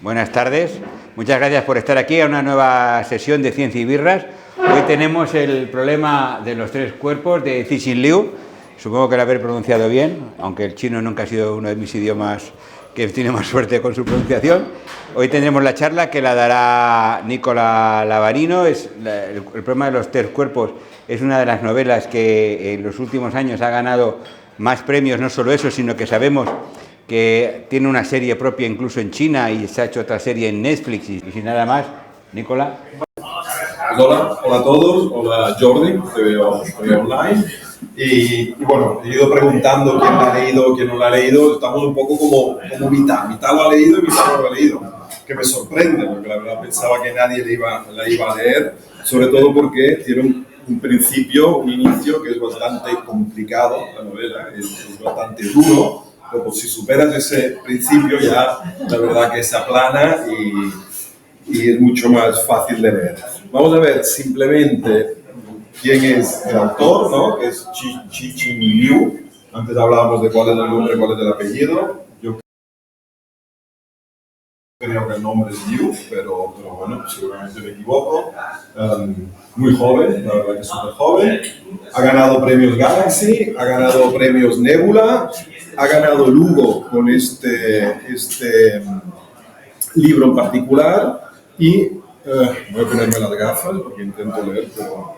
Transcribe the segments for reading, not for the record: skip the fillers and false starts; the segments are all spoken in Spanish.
Buenas tardes. Muchas gracias por estar aquí a una nueva sesión de Ciencia y Birras. Hoy tenemos el problema de los tres cuerpos de Cixin Liu. Supongo que lo habré pronunciado bien, aunque el chino nunca ha sido uno de mis idiomas que tiene más suerte con su pronunciación. Hoy tendremos la charla que la dará Nicola Lavarino. El problema de los tres cuerpos es una de las novelas que en los últimos años ha ganado más premios, no solo eso, sino que sabemos que tiene una serie propia incluso en China y se ha hecho otra serie en Netflix. Y sin nada más, Nicola. Hola a todos, hola Jordi, te veo online. Y bueno, he ido preguntando quién la ha leído, quién no la ha leído. Estamos un poco como mitad lo ha leído y mitad no lo ha leído. Que me sorprende, porque la verdad pensaba que nadie la iba a leer, sobre todo porque tiene un principio, un inicio que es bastante complicado, la novela, es bastante duro. Pero si superas ese principio ya la verdad que se aplana y es mucho más fácil de leer. Vamos a ver simplemente quién es el autor, ¿no? Que es Cixin Liu. Antes hablábamos de cuál es el nombre, cuál es el apellido. Yo creo que el nombre es Liu, pero bueno, seguramente me equivoco. Muy joven, la verdad que es súper joven. Ha ganado premios Galaxy, ha ganado premios Nebula, ha ganado Lugo con este libro en particular y voy a ponerme las gafas porque intento leer, pero...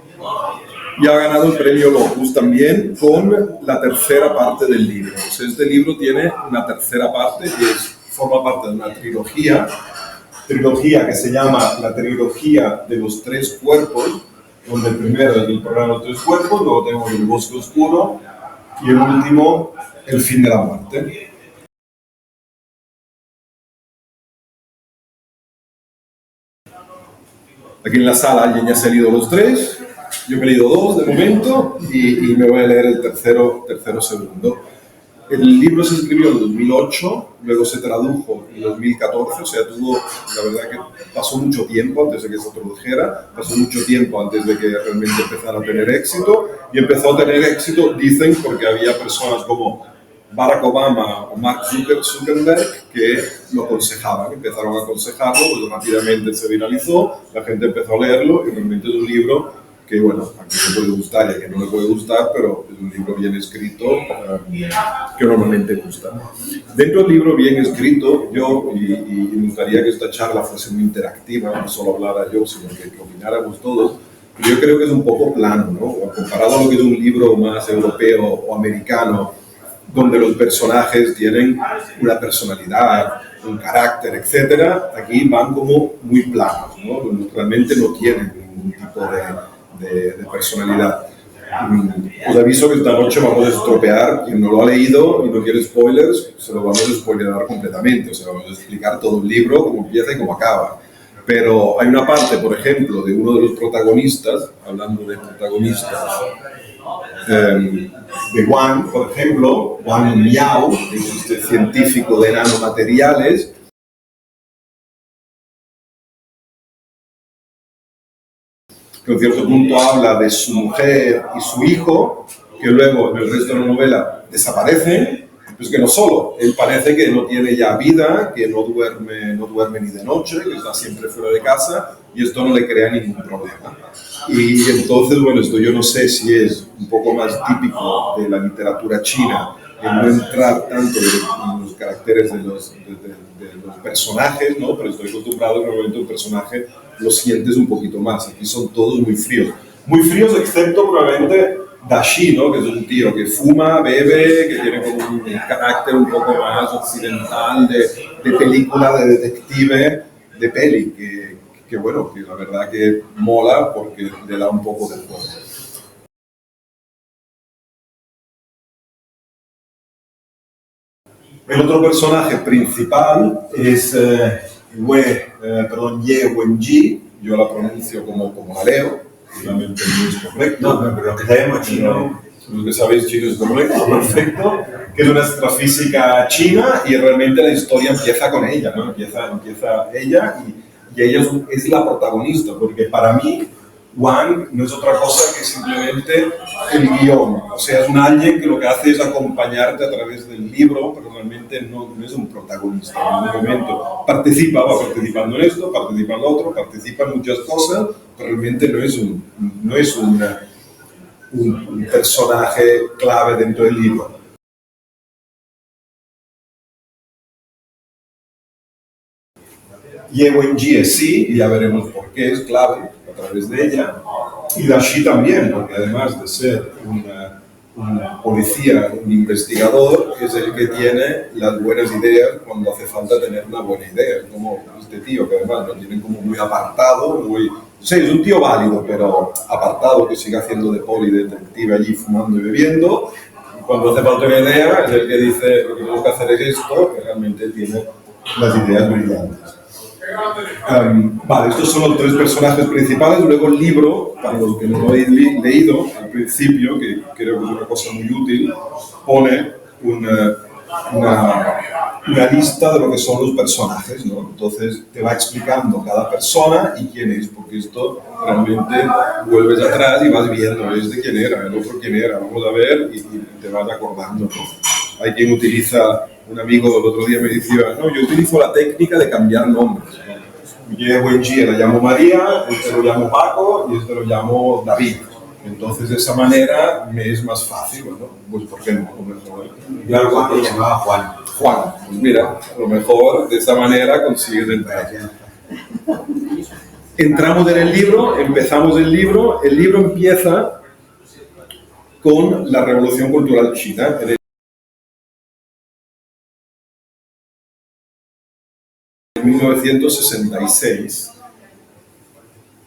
Y ha ganado el premio Locus también con la tercera parte del libro. O sea, este libro tiene una tercera parte que forma parte de una trilogía que se llama la trilogía de los tres cuerpos, donde el primero es el programa de los tres cuerpos, luego tenemos el bosque oscuro y el último, el fin de la muerte. Aquí en la sala alguien ya se ha leído los tres, yo me he leído dos de momento y me voy a leer el tercero segundo. El libro se escribió en 2008, luego se tradujo en 2014, o sea, la verdad que pasó mucho tiempo antes de que se tradujera, pasó mucho tiempo antes de que realmente empezara a tener éxito, y empezó a tener éxito, dicen, porque había personas como Barack Obama o Mark Zuckerberg que lo aconsejaban, empezaron a aconsejarlo, pues rápidamente se viralizó, la gente empezó a leerlo y realmente es un libro que, bueno, a quien le puede gustar y a quien no le puede gustar, pero es un libro bien escrito que normalmente gusta. Dentro del libro bien escrito, y me gustaría que esta charla fuese muy interactiva, no solo hablara yo, sino que opináramos todos, yo creo que es un poco plano, ¿no? Comparado a lo que es un libro más europeo o americano, donde los personajes tienen una personalidad, un carácter, etcétera, aquí van como muy planos, ¿no? Realmente no tienen ningún tipo de personalidad. Os aviso que esta noche vamos a estropear, quien no lo ha leído y no quiere spoilers, se lo vamos a spoilerar completamente, o sea, vamos a explicar todo el libro, cómo empieza y cómo acaba. Pero hay una parte, por ejemplo, de uno de los protagonistas, hablando de protagonistas, de Wang, por ejemplo, Wang Miao, que es este científico de nanomateriales, que en cierto punto habla de su mujer y su hijo, que luego en el resto de la novela desaparecen, pues que no solo, él parece que no tiene ya vida, que no duerme ni de noche, que está siempre fuera de casa, y esto no le crea ningún problema. Y entonces, bueno, esto yo no sé si es un poco más típico de la literatura china, el no entrar tanto en los caracteres de los personajes, ¿no? Pero estoy acostumbrado que normalmente un personaje lo sientes un poquito más. Aquí son todos muy fríos. Muy fríos, excepto probablemente Dashi, ¿no? Que es un tío que fuma, bebe, que tiene como un carácter un poco más occidental, de película, de detective, de peli, que bueno, que la verdad que mola porque le da un poco de juego. El otro personaje principal es Ye Wenji, yo la pronuncio como la leo, realmente no es correcto. No, pero lo que sabemos chino. Lo que sabéis, chicos, es correcto, perfecto. Que es una astrofísica china y realmente la historia empieza con ella, ¿no? Empieza ella y ella es la protagonista, porque para mí Juan no es otra cosa que simplemente el guión. O sea, es un alguien que lo que hace es acompañarte a través del libro, pero realmente no es un protagonista en ningún momento. Participa, va participando en esto, participa en lo otro, participa en muchas cosas, pero realmente no es un personaje clave dentro del libro. Ye Wenjie sí, y ya veremos por qué es clave a través de ella. Y Dashi también, porque además de ser un policía, un investigador, es el que tiene las buenas ideas cuando hace falta tener una buena idea. Es como este tío que además lo tienen como muy apartado, muy... Sí, es un tío válido, pero apartado, que sigue haciendo de poli detective allí fumando y bebiendo. Y cuando hace falta una idea, es el que dice, lo que tenemos que hacer es esto, que realmente tiene las ideas brillantes. Vale, estos son los tres personajes principales. Luego el libro, para los que no lo habéis leído al principio, que creo que es una cosa muy útil, pone una lista de lo que son los personajes, ¿no? Entonces te va explicando cada persona y quién es, porque esto realmente vuelves atrás y vas viendo de quién era, el otro quién era, vamos a ver y te vas acordando, ¿no? Hay quien utiliza, un amigo el otro día me decía, no, yo utilizo la técnica de cambiar nombres, ¿no? Yo Wenjie la llamo María, este lo llamo Paco y este lo llamo David. Entonces, de esa manera me es más fácil, ¿no? Pues, ¿por qué no? Yo al Juan le llamaba Juan. Juan, pues mira, a lo mejor de esa manera consigues entrar. Entramos en el libro, empezamos el libro empieza con la Revolución Cultural China. En 1966.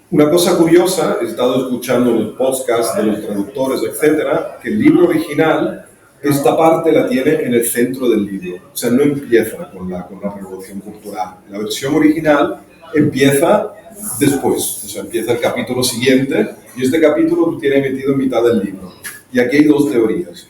Una cosa curiosa, he estado escuchando los podcasts de los traductores, etcétera, que el libro original, esta parte la tiene en el centro del libro. O sea, no empieza con la Revolución Cultural. La versión original empieza después. O sea, empieza el capítulo siguiente y este capítulo lo tiene metido en mitad del libro. Y aquí hay dos teorías.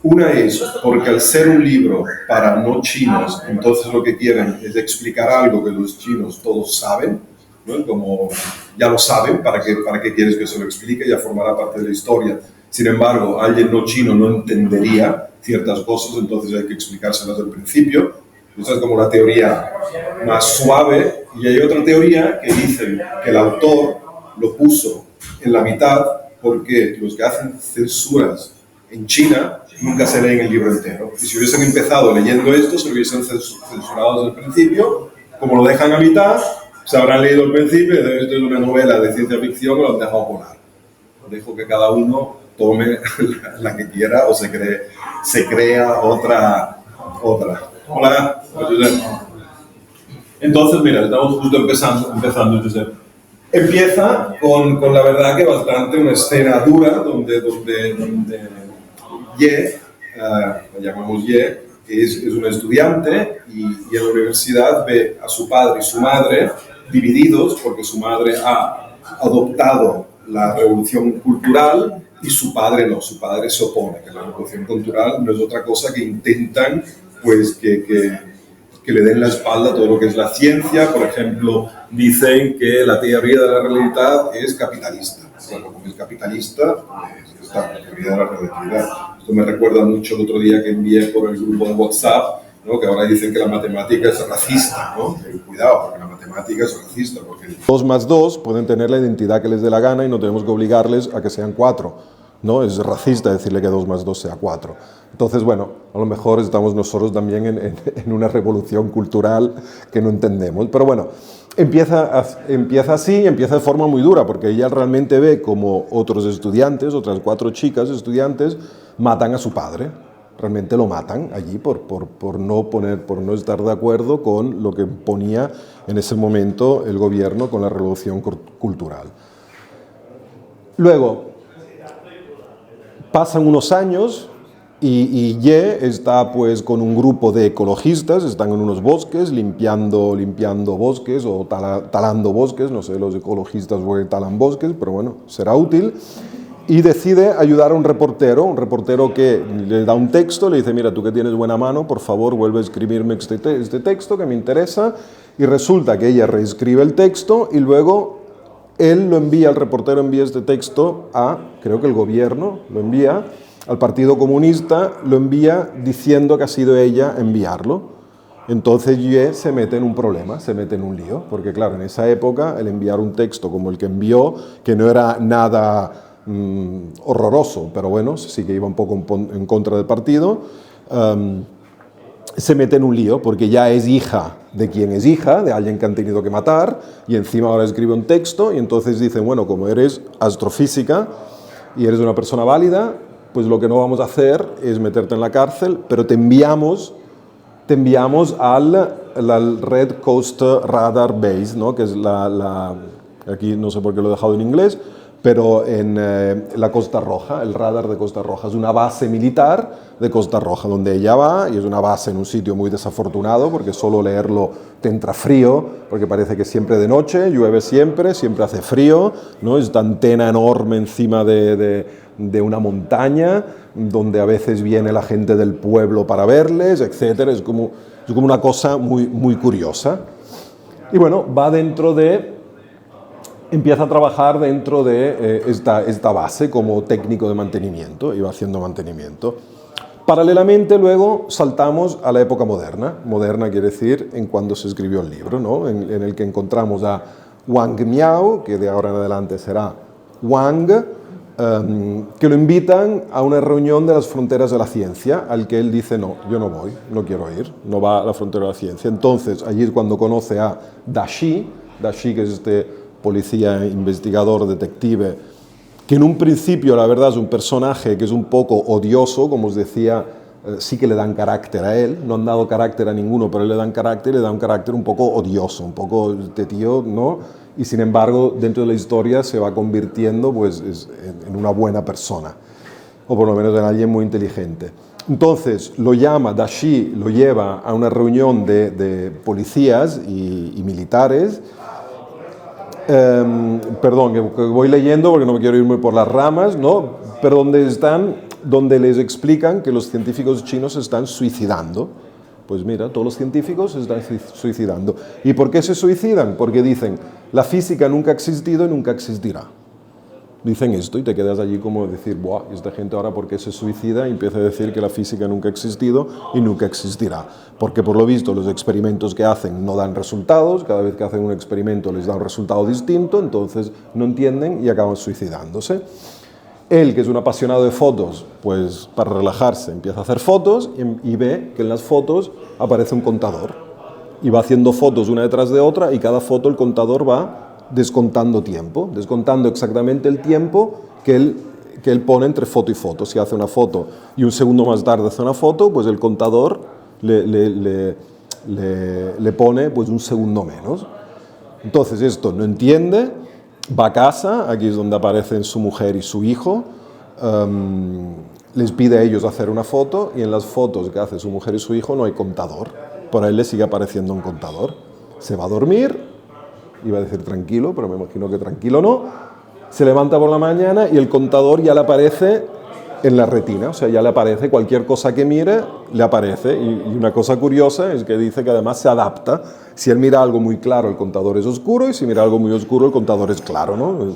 Una es porque al ser un libro para no chinos, entonces lo que quieren es explicar algo que los chinos todos saben, ¿no? Como ya lo saben, ¿para qué quieres que se lo explique? Ya formará parte de la historia. Sin embargo, alguien no chino no entendería ciertas cosas, entonces hay que explicárselas al principio. Esa es como la teoría más suave. Y hay otra teoría que dice que el autor lo puso en la mitad porque los que hacen censuras en China nunca se leen el libro entero. Y si hubiesen empezado leyendo esto, se hubiesen censurado desde el principio. Como lo dejan a mitad, se habrán leído el principio, y esto es una novela de ciencia ficción que lo han dejado volar. Dejo que cada uno tome la que quiera o se crea otra. Hola. Entonces, mira, estamos justo empezando. Entonces, empieza con la verdad que bastante una escena dura donde Ye, la llamamos Ye, que es un estudiante y en la universidad ve a su padre y su madre divididos porque su madre ha adoptado la revolución cultural y su padre no, su padre se opone, que la revolución cultural no es otra cosa que intentan pues que le den la espalda a todo lo que es la ciencia. Por ejemplo, dicen que la teoría de la realidad es capitalista. Bueno, como es capitalista, pues está la teoría de la relatividad. Esto me recuerda mucho el otro día que envié por el grupo de WhatsApp, ¿no? Que ahora dicen que la matemática es racista, ¿no? Cuidado, porque la matemática es racista. Porque 2 más 2 pueden tener la identidad que les dé la gana y no tenemos que obligarles a que sean 4. ¿No? Es racista decirle que 2 más 2 sea 4. Entonces, bueno, a lo mejor estamos nosotros también en una revolución cultural que no entendemos. Pero bueno, empieza así, empieza de forma muy dura, porque ella realmente ve como otros estudiantes, otras 4 chicas estudiantes, matan a su padre. Realmente lo matan allí por no estar de acuerdo con lo que ponía en ese momento el gobierno con la revolución cultural. Luego, pasan unos años y Ye está pues con un grupo de ecologistas, están en unos bosques limpiando bosques o talando bosques, no sé, los ecologistas talan bosques, pero bueno, será útil. Y decide ayudar a un reportero que le da un texto, le dice, mira, tú que tienes buena mano, por favor, vuelve a escribirme este texto que me interesa. Y resulta que ella reescribe el texto y luego él lo envía, el reportero envía este texto a, creo que el gobierno lo envía, al Partido Comunista, lo envía diciendo que ha sido ella enviarlo. Entonces Ye se mete en un problema, se mete en un lío, porque claro, en esa época el enviar un texto como el que envió, que no era nada horroroso, pero bueno, sí que iba un poco en contra del partido, se mete en un lío, porque ya es hija de quien es hija, de alguien que han tenido que matar, y encima ahora escribe un texto, y entonces dicen, bueno, como eres astrofísica y eres una persona válida, pues lo que no vamos a hacer es meterte en la cárcel, pero te enviamos al Red Coast Radar Base, ¿no? Que es aquí no sé por qué lo he dejado en inglés, pero en la Costa Roja, el radar de Costa Roja. Es una base militar de Costa Roja, donde ella va, y es una base en un sitio muy desafortunado, porque solo leerlo te entra frío, porque parece que siempre de noche, llueve siempre hace frío, ¿no? Esta antena enorme encima de una montaña, donde a veces viene la gente del pueblo para verles, etc. Es como una cosa muy, muy curiosa. Y bueno, empieza a trabajar dentro de esta base como técnico de mantenimiento, y va haciendo mantenimiento. Paralelamente luego saltamos a la época moderna. Moderna quiere decir en cuando se escribió el libro, ¿no? en el que encontramos a Wang Miao, que de ahora en adelante será Wang, que lo invitan a una reunión de las fronteras de la ciencia, al que él dice, no, yo no voy, no quiero ir, no va a la frontera de la ciencia. Entonces, allí es cuando conoce a Dashi, que es este policía, investigador, detective, que en un principio, la verdad, es un personaje que es un poco odioso, como os decía, sí que le dan carácter a él, no han dado carácter a ninguno, pero él le dan carácter, le da un carácter un poco odioso, un poco de tío, ¿no? Y sin embargo, dentro de la historia se va convirtiendo pues, en una buena persona, o por lo menos en alguien muy inteligente. Entonces lo llama, Dashi lo lleva a una reunión de policías y militares. Perdón, que voy leyendo porque no me quiero ir muy por las ramas, ¿no? Pero donde les explican que los científicos chinos se están suicidando. Pues mira, todos los científicos se están suicidando. ¿Y por qué se suicidan? Porque dicen, la física nunca ha existido y nunca existirá. Dicen esto y te quedas allí como decir, ¡buah! Esta gente ahora ¿por qué se suicida? Y empieza a decir que la física nunca ha existido y nunca existirá. Porque por lo visto los experimentos que hacen no dan resultados, cada vez que hacen un experimento les da un resultado distinto, entonces no entienden y acaban suicidándose. Él, que es un apasionado de fotos, pues para relajarse empieza a hacer fotos y ve que en las fotos aparece un contador. Y va haciendo fotos una detrás de otra y cada foto el contador va descontando tiempo, descontando exactamente el tiempo que él pone entre foto y foto. Si hace una foto y un segundo más tarde hace una foto, pues el contador le pone pues un segundo menos. Entonces esto no entiende, va a casa, aquí es donde aparecen su mujer y su hijo, les pide a ellos hacer una foto y en las fotos que hace su mujer y su hijo no hay contador, por ahí le sigue apareciendo un contador. Se va a dormir, iba a decir tranquilo, pero me imagino que tranquilo no, se levanta por la mañana y el contador ya le aparece en la retina, o sea, ya le aparece, cualquier cosa que mire, le aparece. Y una cosa curiosa es que dice que además se adapta. Si él mira algo muy claro, el contador es oscuro, y si mira algo muy oscuro, el contador es claro, ¿no?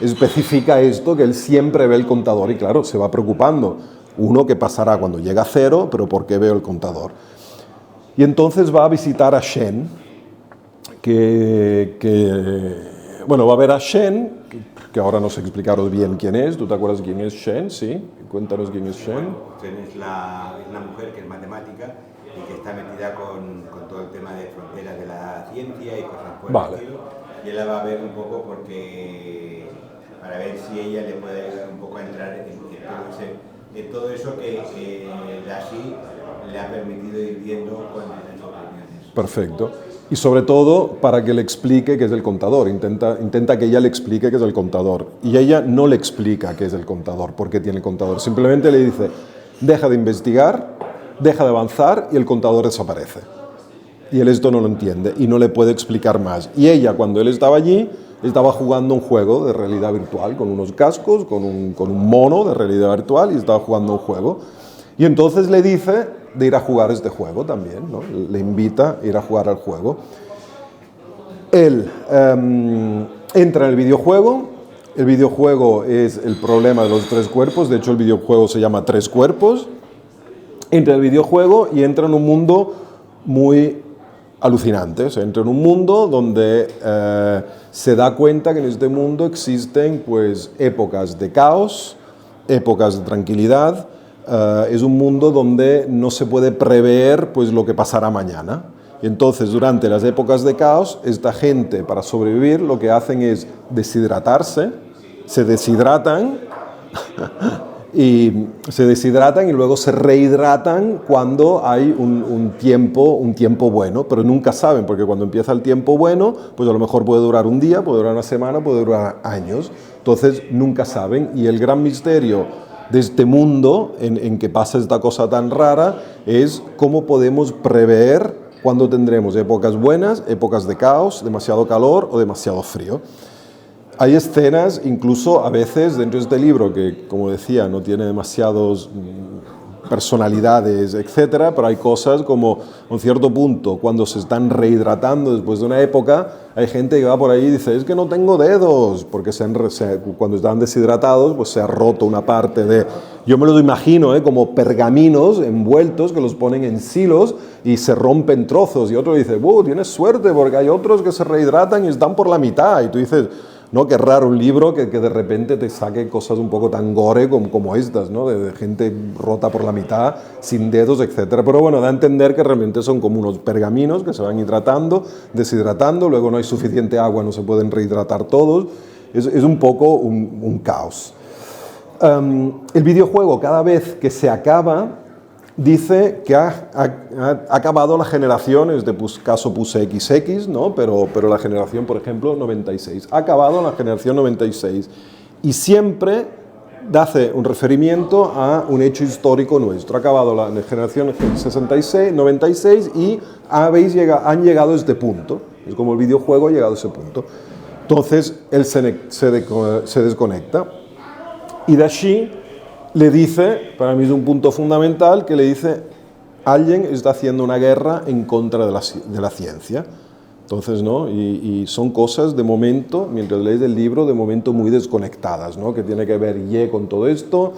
Especifica esto, que él siempre ve el contador y claro, se va preocupando. Uno, ¿qué pasará cuando llega a cero? Pero ¿por qué veo el contador? Y entonces va a visitar a Shen, bueno, va a ver a Shen, que ahora no sé explicaros bien quién es. ¿Tú te acuerdas quién es Shen? Sí, cuéntanos quién es Shen. Shen es la mujer que es matemática y que está metida con todo el tema de fronteras de la ciencia y cosas por el estilo. Y él la va a ver un poco para ver si ella le puede ayudar un poco a entrar en todo eso que Dashi le ha permitido ir viendo con sus opiniones. Perfecto. Y sobre todo para que le explique qué es el contador. Intenta que ella le explique qué es el contador. Y ella no le explica qué es el contador, por qué tiene el contador. Simplemente le dice, deja de investigar, deja de avanzar y el contador desaparece. Y él esto no lo entiende y no le puede explicar más. Y ella, cuando él estaba allí, estaba jugando un juego de realidad virtual, con unos cascos, con un mono de realidad virtual, y estaba jugando un juego. Y entonces le dice de ir a jugar este juego también, ¿no? Le invita a ir a jugar al juego. Él entra en el videojuego. El videojuego es el problema de los tres cuerpos. De hecho, el videojuego se llama Tres Cuerpos. Entra en el videojuego y entra en un mundo muy alucinante. O sea, entra en un mundo donde se da cuenta que en este mundo existen pues, épocas de caos, épocas de tranquilidad. Es un mundo donde no se puede prever pues, lo que pasará mañana. Y entonces, durante las épocas de caos, esta gente, para sobrevivir, lo que hacen es deshidratarse, se deshidratan y luego se rehidratan cuando hay un tiempo bueno, pero nunca saben, porque cuando empieza el tiempo bueno, pues a lo mejor puede durar un día, puede durar una semana, puede durar años. Entonces, nunca saben. Y el gran misterio de este mundo en que pasa esta cosa tan rara es cómo podemos prever cuándo tendremos épocas buenas, épocas de caos, demasiado calor o demasiado frío. Hay escenas, incluso a veces dentro de este libro, que como decía, no tiene demasiadas personalidades, etcétera, pero hay cosas como, a un cierto punto, cuando se están rehidratando después de una época, hay gente que va por ahí y dice, es que no tengo dedos, porque cuando están deshidratados, pues se ha roto una parte de... Yo me lo imagino como pergaminos envueltos que los ponen en silos y se rompen trozos, y otro dice, tienes suerte, porque hay otros que se rehidratan y están por la mitad, y tú dices... ¿no? Qué raro un libro que de repente te saque cosas un poco tan gore como estas, ¿no? De gente rota por la mitad, sin dedos, etc. Pero bueno, da a entender que realmente son como unos pergaminos que se van hidratando, deshidratando, luego no hay suficiente agua, no se pueden rehidratar todos. Es un poco un caos. El videojuego, cada vez que se acaba, dice que ha acabado la generación, en este caso puse XX, ¿no? pero la generación, por ejemplo, 96. Ha acabado la generación 96. Y siempre hace un referimiento a un hecho histórico nuestro. Ha acabado la generación 66, 96 y han llegado a este punto. Es como el videojuego ha llegado a ese punto. Entonces, él se desconecta. Y de allí... le dice, para mí es un punto fundamental, que le dice, alguien está haciendo una guerra en contra de la ciencia. Entonces, ¿no? Y son cosas de momento, mientras lees el libro, de momento muy desconectadas, ¿no? Que tiene que ver con todo esto,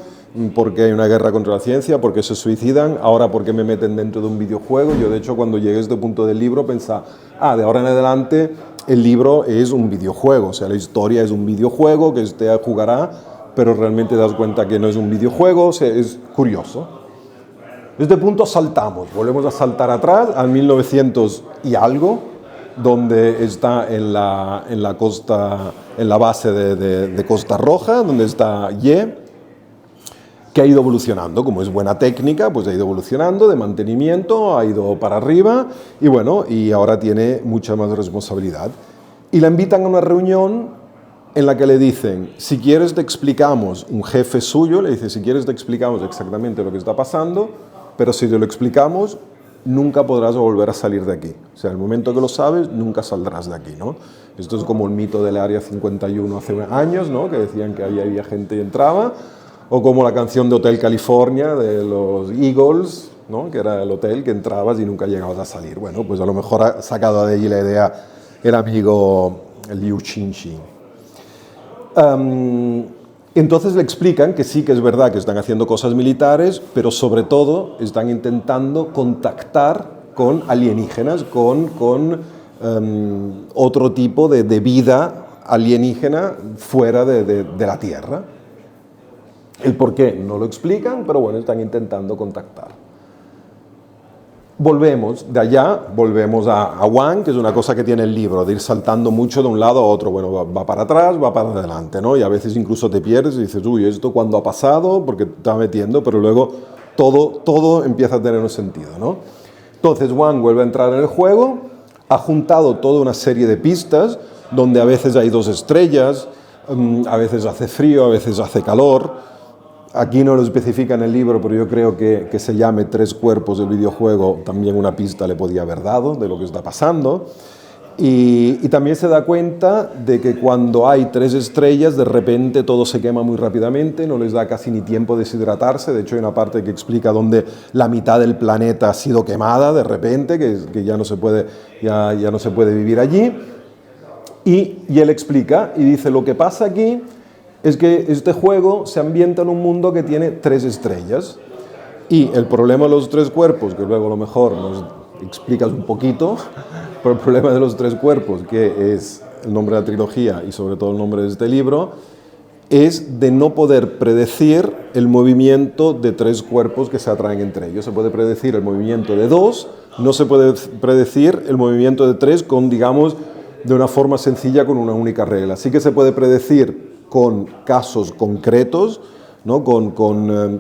por qué hay una guerra contra la ciencia, por qué se suicidan, ahora por qué me meten dentro de un videojuego. Yo, de hecho, cuando llegué a este punto del libro, pensaba, de ahora en adelante el libro es un videojuego, o sea, la historia es un videojuego que usted jugará, pero realmente te das cuenta que no es un videojuego, o sea, es curioso. Desde este punto saltamos, volvemos a saltar atrás, al 1900 y algo, donde está en la costa, en la base de Costa Roja, donde está Ye, que ha ido evolucionando, como es buena técnica, pues ha ido evolucionando de mantenimiento, ha ido para arriba, y bueno, y ahora tiene mucha más responsabilidad. Y la invitan a una reunión en la que le dicen, si quieres te explicamos, un jefe suyo le dice, si quieres te explicamos exactamente lo que está pasando, pero si te lo explicamos, nunca podrás volver a salir de aquí. O sea, el momento que lo sabes, nunca saldrás de aquí, ¿no? Esto es como el mito del Área 51 hace años, ¿no? Que decían que ahí había gente y entraba, o como la canción de Hotel California de los Eagles, ¿no? Que era el hotel que entrabas y nunca llegabas a salir. Bueno, pues a lo mejor ha sacado de allí la idea el amigo Liu Xinxi. Entonces le explican que sí que es verdad que están haciendo cosas militares, pero sobre todo están intentando contactar con alienígenas, con otro tipo de vida alienígena fuera de la Tierra. El por qué no lo explican, pero bueno, están intentando contactar. Volvemos de allá, volvemos a Wang, que es una cosa que tiene el libro, de ir saltando mucho de un lado a otro. Bueno, va para atrás, va para adelante, ¿no? Y a veces incluso te pierdes y dices, uy, ¿esto cuándo ha pasado? Porque te está metiendo, pero luego todo empieza a tener un sentido, ¿no? Entonces Wang vuelve a entrar en el juego, ha juntado toda una serie de pistas, donde a veces hay dos estrellas, a veces hace frío, a veces hace calor. Aquí no lo especifica en el libro, pero yo creo que se llame Tres Cuerpos del videojuego, también una pista le podía haber dado de lo que está pasando. Y también se da cuenta de que cuando hay tres estrellas, de repente todo se quema muy rápidamente, no les da casi ni tiempo de deshidratarse. De hecho, hay una parte que explica donde la mitad del planeta ha sido quemada de repente, que ya no se puede vivir allí. Y él explica y dice, lo que pasa aquí es que este juego se ambienta en un mundo que tiene 3 estrellas. Y el problema de los 3 cuerpos, que luego a lo mejor nos explicas un poquito, pero el problema de los 3 cuerpos, que es el nombre de la trilogía y sobre todo el nombre de este libro, es de no poder predecir el movimiento de 3 cuerpos que se atraen entre ellos. Se puede predecir el movimiento de 2, no se puede predecir el movimiento de 3 con, digamos, de una forma sencilla con una única regla. Sí que se puede predecir con casos concretos, ¿no? Con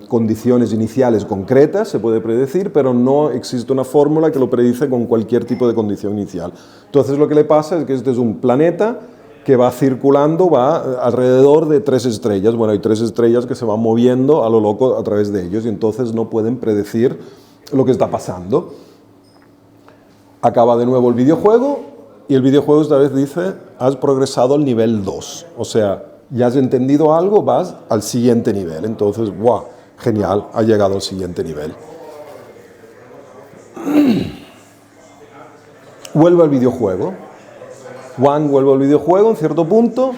condiciones iniciales concretas se puede predecir, pero no existe una fórmula que lo predice con cualquier tipo de condición inicial. Entonces lo que le pasa es que este es un planeta que va circulando, va alrededor de 3 estrellas. Bueno, hay 3 estrellas que se van moviendo a lo loco a través de ellos y entonces no pueden predecir lo que está pasando. Acaba de nuevo el videojuego y el videojuego esta vez dice, has progresado al nivel 2. O sea, ya has entendido algo, vas al siguiente nivel. Entonces, ¡guau! Genial, ha llegado al siguiente nivel. Vuelve al videojuego. Wang vuelve al videojuego en cierto punto,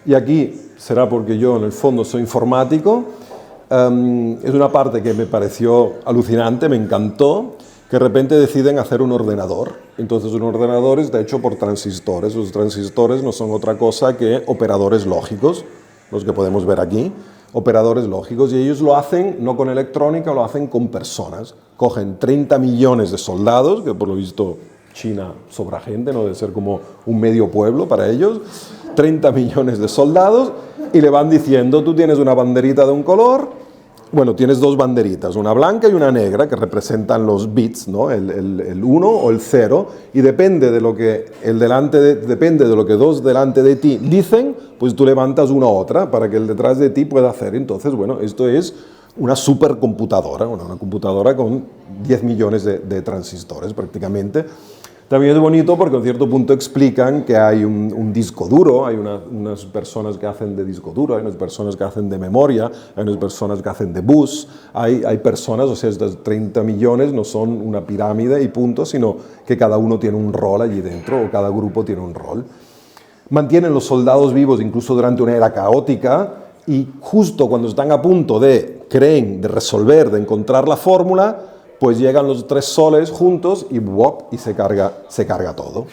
y aquí será porque yo en el fondo soy informático. Es una parte que me pareció alucinante, me encantó, que de repente deciden hacer un ordenador. Entonces un ordenador está hecho por transistores. Los transistores no son otra cosa que operadores lógicos, los que podemos ver aquí, operadores lógicos, y ellos lo hacen no con electrónica, lo hacen con personas. Cogen 30 millones de soldados, que por lo visto China sobra gente, no debe ser como un medio pueblo para ellos, 30 millones de soldados, y le van diciendo, tú tienes una banderita de un color. Bueno, tienes 2 banderitas, una blanca y una negra, que representan los bits, ¿no? El 1 o el 0, y depende de lo que depende de lo que 2 delante de ti dicen, pues tú levantas una u otra para que el detrás de ti pueda hacer. Entonces, bueno, esto es una supercomputadora, una computadora con 10 millones de transistores prácticamente. También es bonito porque en cierto punto explican que hay un disco duro, hay unas personas que hacen de disco duro, hay unas personas que hacen de memoria, hay unas personas que hacen de bus, hay personas, o sea, estos 30 millones no son una pirámide y punto, sino que cada uno tiene un rol allí dentro, o cada grupo tiene un rol. Mantienen los soldados vivos incluso durante una era caótica, y justo cuando están a punto creen, de resolver, de encontrar la fórmula, pues llegan los 3 soles juntos y ¡wop! Y se carga todo.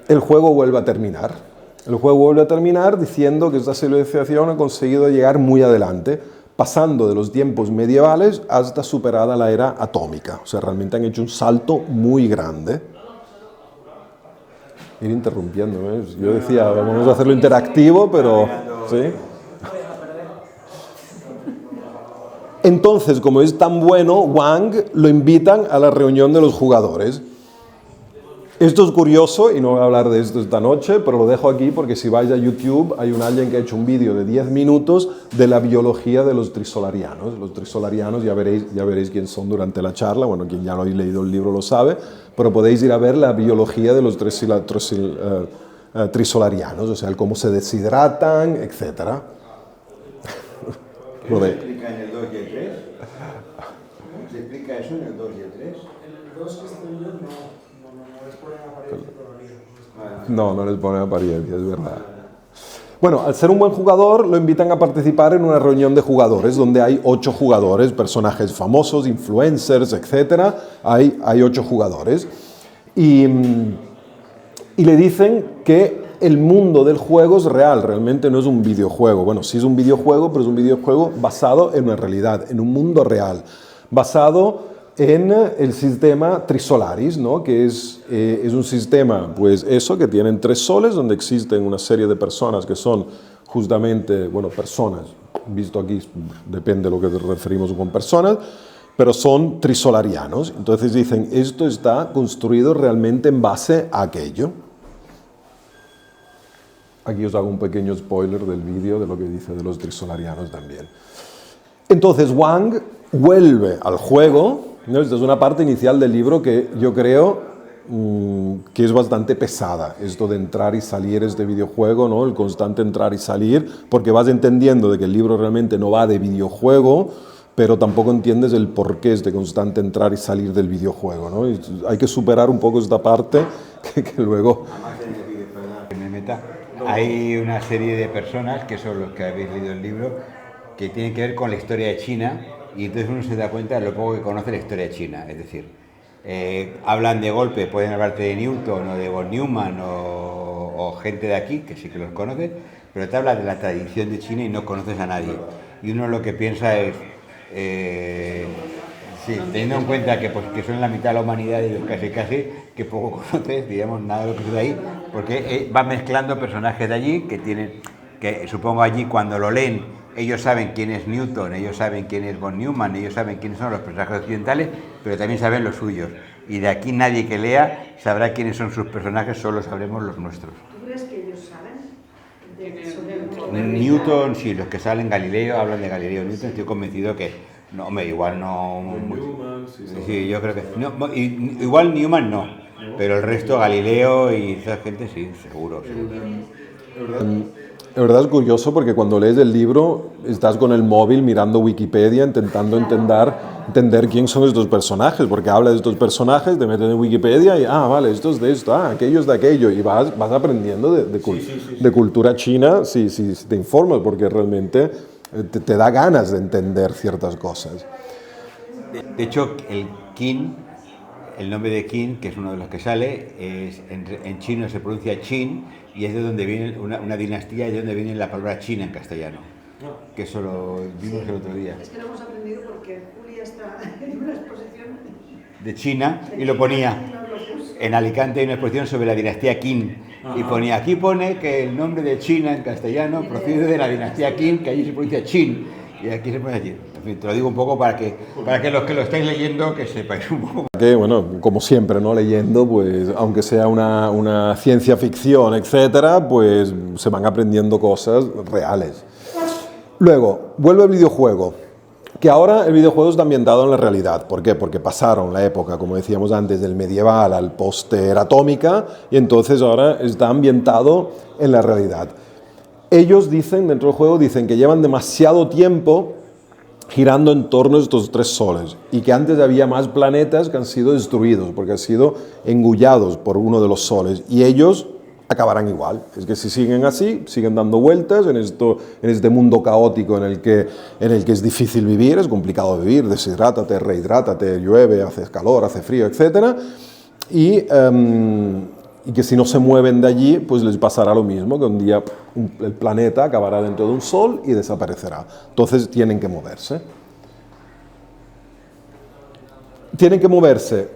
El juego vuelve a terminar. El juego vuelve a terminar diciendo que esta civilización ha conseguido llegar muy adelante, pasando de los tiempos medievales hasta superada la era atómica. O sea, realmente han hecho un salto muy grande. Ir interrumpiéndome. Yo decía, vamos a hacerlo interactivo, pero... ¿sí? Entonces, como es tan bueno, Wang lo invitan a la reunión de los jugadores. Esto es curioso, y no voy a hablar de esto esta noche, pero lo dejo aquí porque si vais a YouTube hay alguien que ha hecho un vídeo de 10 minutos de la biología de los trisolarianos. Los trisolarianos ya veréis quién son durante la charla, bueno, quien ya lo ha leído el libro lo sabe, pero podéis ir a ver la biología de los trisolarianos, o sea, el cómo se deshidratan, etc. ¿Eso se explica en el 2 y el 3? ¿Se explica eso en el 2 y el 3? En el 2 que estoy yo no les ponen apariencia todavía. No les ponen apariencia, es verdad. Bueno, al ser un buen jugador lo invitan a participar en una reunión de jugadores donde hay 8 jugadores, personajes famosos, influencers, etc. Hay 8 jugadores. Y le dicen que el mundo del juego es real, realmente no es un videojuego. Bueno, sí es un videojuego, pero es un videojuego basado en una realidad, en un mundo real, basado en el sistema Trisolaris, ¿no? Que es un sistema, pues eso, que tienen 3 soles, donde existen una serie de personas que son justamente, bueno, personas, visto aquí, depende de lo que nos referimos con personas, pero son trisolarianos. Entonces dicen, esto está construido realmente en base a aquello. Aquí os hago un pequeño spoiler del vídeo de lo que dice de los trisolarianos también. Entonces Wang vuelve al juego, ¿no? Esta es una parte inicial del libro que yo creo que es bastante pesada, esto de entrar y salir este videojuego, ¿no? El constante entrar y salir, porque vas entendiendo de que el libro realmente no va de videojuego, pero tampoco entiendes el porqué de constante entrar y salir del videojuego, ¿no? Y hay que superar un poco esta parte que luego... Que me meta. Hay una serie de personas, que son los que habéis leído el libro, que tienen que ver con la historia de China, y entonces uno se da cuenta de lo poco que conoce la historia de China. Es decir, hablan de golpe, pueden hablarte de Newton o de von Neumann o gente de aquí, que sí que los conoces, pero te habla de la tradición de China y no conoces a nadie. Y uno lo que piensa es, sí, teniendo en cuenta que, pues, que son la mitad de la humanidad y casi que poco conoces, digamos, nada de lo que sucede ahí, porque va mezclando personajes de allí que supongo allí cuando lo leen, ellos saben quién es Newton, ellos saben quién es von Neumann, ellos saben quiénes son los personajes occidentales, pero también saben los suyos. Y de aquí nadie que lea sabrá quiénes son sus personajes, solo sabremos los nuestros. ¿Tú crees que ellos saben Newton, sí, los que salen Galileo hablan de Galileo Newton, estoy convencido que no, hombre, igual no. Newman, Sí, yo creo que. No, igual Newman no, pero el resto, Galileo y esa gente sí, seguro. La verdad es curioso porque cuando lees el libro estás con el móvil mirando Wikipedia intentando entender quién son estos personajes, porque habla de estos personajes, te metes en Wikipedia y, vale, esto es de esto, aquello es de aquello, y vas aprendiendo de cultura china si te informas, porque realmente te da ganas de entender ciertas cosas. De hecho, el Qin, el nombre de Qin, que es uno de los que sale, en chino se pronuncia Qin, y es de donde viene una dinastía, y de donde viene la palabra China en castellano. Que eso lo vimos el otro día. Es que lo hemos aprendido porque Julia está en una exposición de China y lo ponía. En Alicante hay una exposición sobre la dinastía Qin. Y ponía, aquí pone que el nombre de China en castellano procede de la dinastía Qin, que allí se pronuncia Qin. Y aquí se pronuncia Qin. En fin, te lo digo un poco para que los que lo estáis leyendo, que sepáis un poco. Que, bueno, como siempre, ¿no? Leyendo, pues, aunque sea una ciencia ficción, etcétera, pues se van aprendiendo cosas reales. Luego, vuelve el videojuego, que ahora el videojuego está ambientado en la realidad. ¿Por qué? Porque pasaron la época, como decíamos antes, del medieval al post-era atómica, y entonces ahora está ambientado en la realidad. Ellos dicen, dentro del juego, dicen que llevan demasiado tiempo girando en torno a estos 3 soles, y que antes había más planetas que han sido destruidos, porque han sido engullados por uno de los soles, y ellos acabarán igual. Es que si siguen así, siguen dando vueltas en este mundo caótico en el que es difícil vivir, es complicado vivir, deshidrátate, rehidrátate, llueve, hace calor, hace frío, etc. Y que si no se mueven de allí, pues les pasará lo mismo, que un día el planeta acabará dentro de un sol y desaparecerá. Entonces tienen que moverse. Tienen que moverse.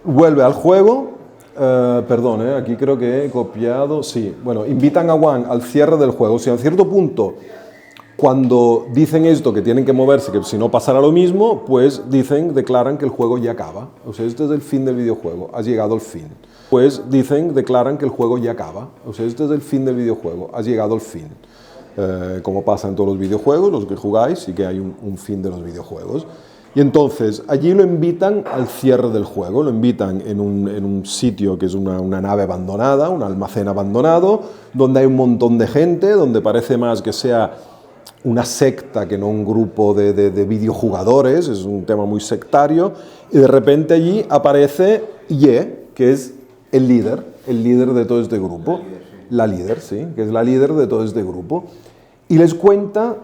Vuelve al juego. Perdón, aquí creo que he copiado. Sí, bueno, invitan a Wang al cierre del juego. O sea, a cierto punto, cuando dicen esto, que tienen que moverse, que si no pasará lo mismo, pues declaran que el juego ya acaba. O sea, este es el fin del videojuego. Has llegado al fin. Pues declaran que el juego ya acaba. O sea, este es el fin del videojuego. Has llegado al fin. Como pasa en todos los videojuegos, los que jugáis, sí que hay un fin de los videojuegos. Y entonces, allí lo invitan al cierre del juego, lo invitan en un sitio que es una nave abandonada, un almacén abandonado, donde hay un montón de gente, donde parece más que sea una secta que no un grupo de videojugadores, es un tema muy sectario, y de repente allí aparece Ye, que es el líder de todo este grupo, la líder, sí, que es la líder de todo este grupo, y les cuenta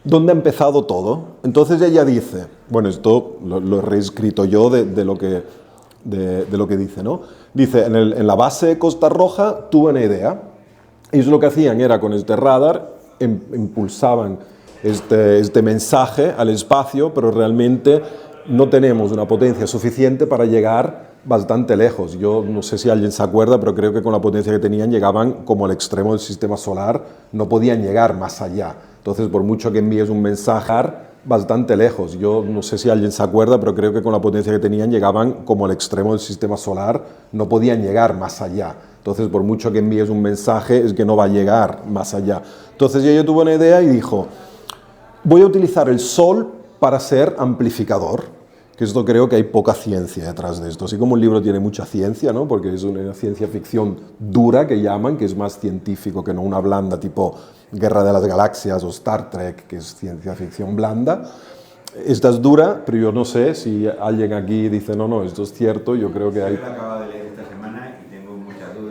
dónde ha empezado todo. Entonces ella dice, bueno, esto lo he reescrito yo de lo que dice, ¿no? Dice, en la base de Costa Roja tuve una idea. Ellos lo que hacían era, con este radar, impulsaban este mensaje al espacio, pero realmente no tenemos una potencia suficiente para llegar bastante lejos. Yo no sé si alguien se acuerda, pero creo que con la potencia que tenían llegaban como al extremo del sistema solar, no podían llegar más allá. Entonces, por mucho que envíes un mensaje, bastante lejos. Yo no sé si alguien se acuerda, pero creo que con la potencia que tenían llegaban como al extremo del sistema solar, no podían llegar más allá. Entonces, por mucho que envíes un mensaje, es que no va a llegar más allá. Entonces, ella tuvo una idea y dijo, voy a utilizar el Sol para ser amplificador. Que esto creo que hay poca ciencia detrás de esto. Así como un libro tiene mucha ciencia, ¿no? Porque es una ciencia ficción dura que llaman, que es más científico que no una blanda tipo Guerra de las Galaxias o Star Trek, que es ciencia ficción blanda. Esta es dura, pero yo no sé si alguien aquí dice, no, esto es cierto, yo creo que hay... Yo lo acabo de leer esta semana y tengo muchas dudas.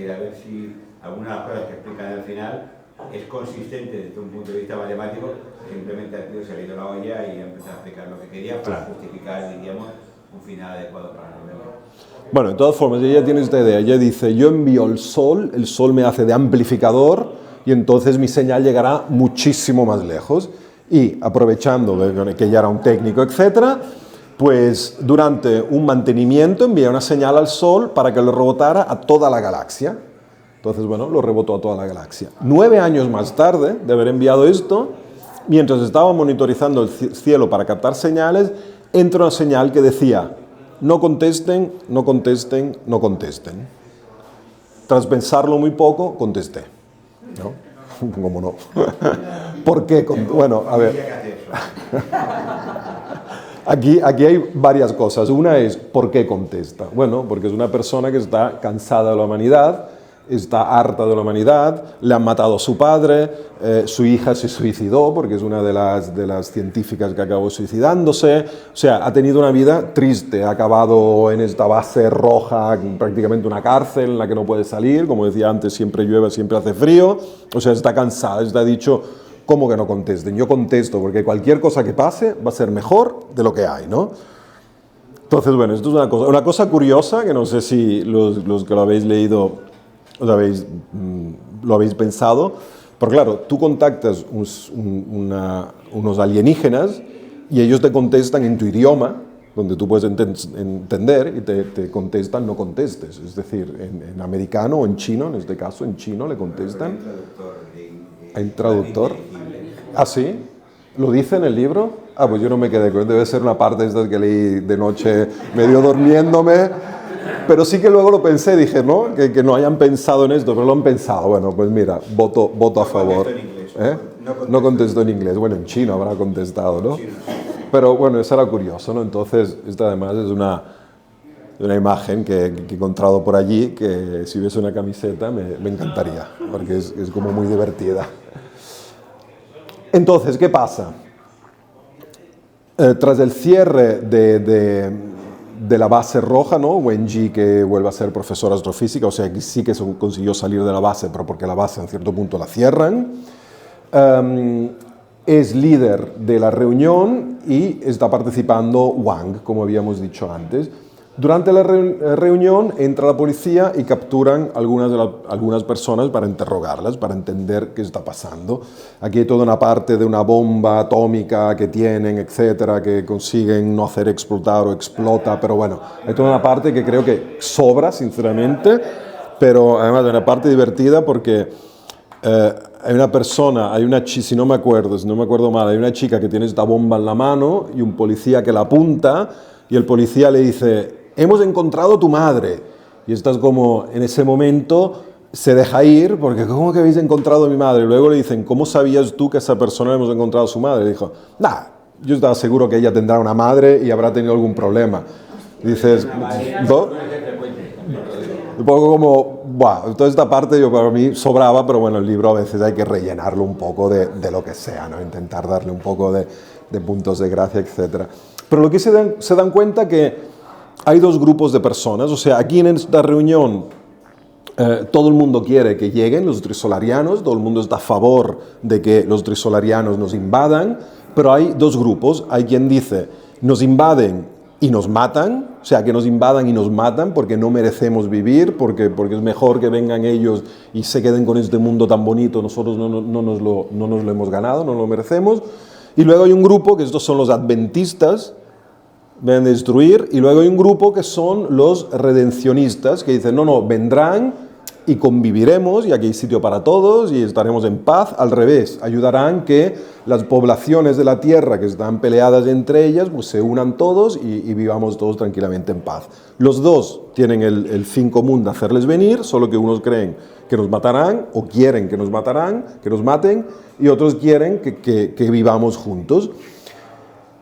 decir, a ver si alguna de las cosas que explican al final es consistente desde un punto de vista matemático, simplemente el tío se le ha ido la olla y ha empezado a explicar lo que quería para justificar, diríamos, un final adecuado para la novela. Bueno, de todas formas, ella tiene esta idea, ella dice, yo envío el sol me hace de amplificador y entonces mi señal llegará muchísimo más lejos. Y aprovechando que ella era un técnico, etcétera, pues durante un mantenimiento envía una señal al sol para que lo rebotara a toda la galaxia. Entonces, bueno, lo rebotó a toda la galaxia. 9 años más tarde de haber enviado esto, mientras estaba monitorizando el cielo para captar señales, entra una señal que decía, no contesten, no contesten, no contesten. Tras pensarlo muy poco, contesté. ¿No? ¿Cómo no? ¿Por qué? Bueno, a ver. Aquí hay varias cosas. Una es, ¿por qué contesta? Bueno, porque es una persona que está cansada de la humanidad, está harta de la humanidad, le han matado a su padre, su hija se suicidó porque es una de las científicas que acabó suicidándose, o sea, ha tenido una vida triste, ha acabado en esta base roja, prácticamente una cárcel en la que no puede salir, como decía antes, siempre llueve, siempre hace frío, o sea, está cansada, está dicho, ¿cómo que no contesten? Yo contesto porque cualquier cosa que pase va a ser mejor de lo que hay, ¿no? Entonces, bueno, esto es una cosa curiosa que no sé si los que lo habéis leído lo habéis pensado, pero claro, tú contactas unos alienígenas y ellos te contestan en tu idioma, donde tú puedes entender y te contestan no contestes, es decir, en americano o en chino, en este caso en chino le contestan. ¿Hay traductor? ¿Ah, sí? ¿Lo dice en el libro? Ah, pues yo no me quedé con, debe ser una parte de estas que leí de noche medio durmiéndome. Pero sí que luego lo pensé, dije, ¿no? Que no hayan pensado en esto, pero lo han pensado. Bueno, pues mira, voto a favor. ¿Eh? No contestó en inglés. Bueno, en chino habrá contestado, ¿no? Pero bueno, eso era curioso, ¿no? Entonces, esta además es una imagen que he encontrado por allí, que si hubiese una camiseta me encantaría, porque es como muy divertida. Entonces, ¿qué pasa? Tras el cierre de la base roja, ¿no? Wenji, que vuelve a ser profesor de astrofísica, o sea que sí que consiguió salir de la base, pero porque la base en cierto punto la cierran. Es líder de la reunión y está participando Wang, como habíamos dicho antes. Durante la reunión entra la policía y capturan algunas personas para interrogarlas, para entender qué está pasando. Aquí hay toda una parte de una bomba atómica que tienen, etcétera, que consiguen no hacer explotar o explota, pero bueno, hay toda una parte que creo que sobra, sinceramente, pero además hay una parte divertida porque hay una persona, si no me acuerdo mal, hay una chica que tiene esta bomba en la mano y un policía que la apunta y el policía le dice, hemos encontrado tu madre. Y estás como, en ese momento se deja ir, porque ¿cómo que habéis encontrado a mi madre? Y luego le dicen, ¿cómo sabías tú que a esa persona le hemos encontrado a su madre? Y dijo, yo estaba seguro que ella tendrá una madre y habrá tenido algún problema. Y dices, ¿no? Un poco como, toda esta parte para mí sobraba, pero bueno, el libro a veces hay que rellenarlo un poco de lo que sea, ¿no? Intentar darle un poco de puntos de gracia, etc. Pero lo que se dan cuenta que hay dos grupos de personas, o sea, aquí en esta reunión todo el mundo quiere que lleguen los trisolarianos, todo el mundo está a favor de que los trisolarianos nos invadan, pero hay dos grupos, hay quien dice, nos invaden y nos matan, o sea, que nos invadan y nos matan porque no merecemos vivir, porque es mejor que vengan ellos y se queden con este mundo tan bonito, nosotros no nos lo hemos ganado, no lo merecemos. Y luego hay un grupo, que estos son los adventistas, ven a destruir, y luego hay un grupo que son los redencionistas, que dicen, no, vendrán y conviviremos, y aquí hay sitio para todos, y estaremos en paz. Al revés, ayudarán que las poblaciones de la tierra que están peleadas entre ellas, pues se unan todos y vivamos todos tranquilamente en paz. Los dos tienen el fin común de hacerles venir, solo que unos creen que nos matarán, o quieren que nos maten, y otros quieren que vivamos juntos.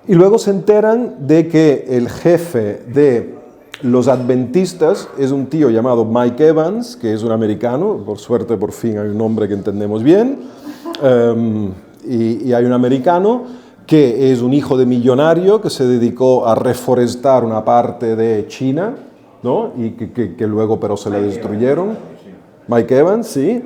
Y luego se enteran de que el jefe de los adventistas es un tío llamado Mike Evans, que es un americano, por suerte por fin hay un nombre que entendemos bien, y hay un americano que es un hijo de millonario que se dedicó a reforestar una parte de China, ¿no? Y que luego pero se le destruyeron. Mike Evans, sí.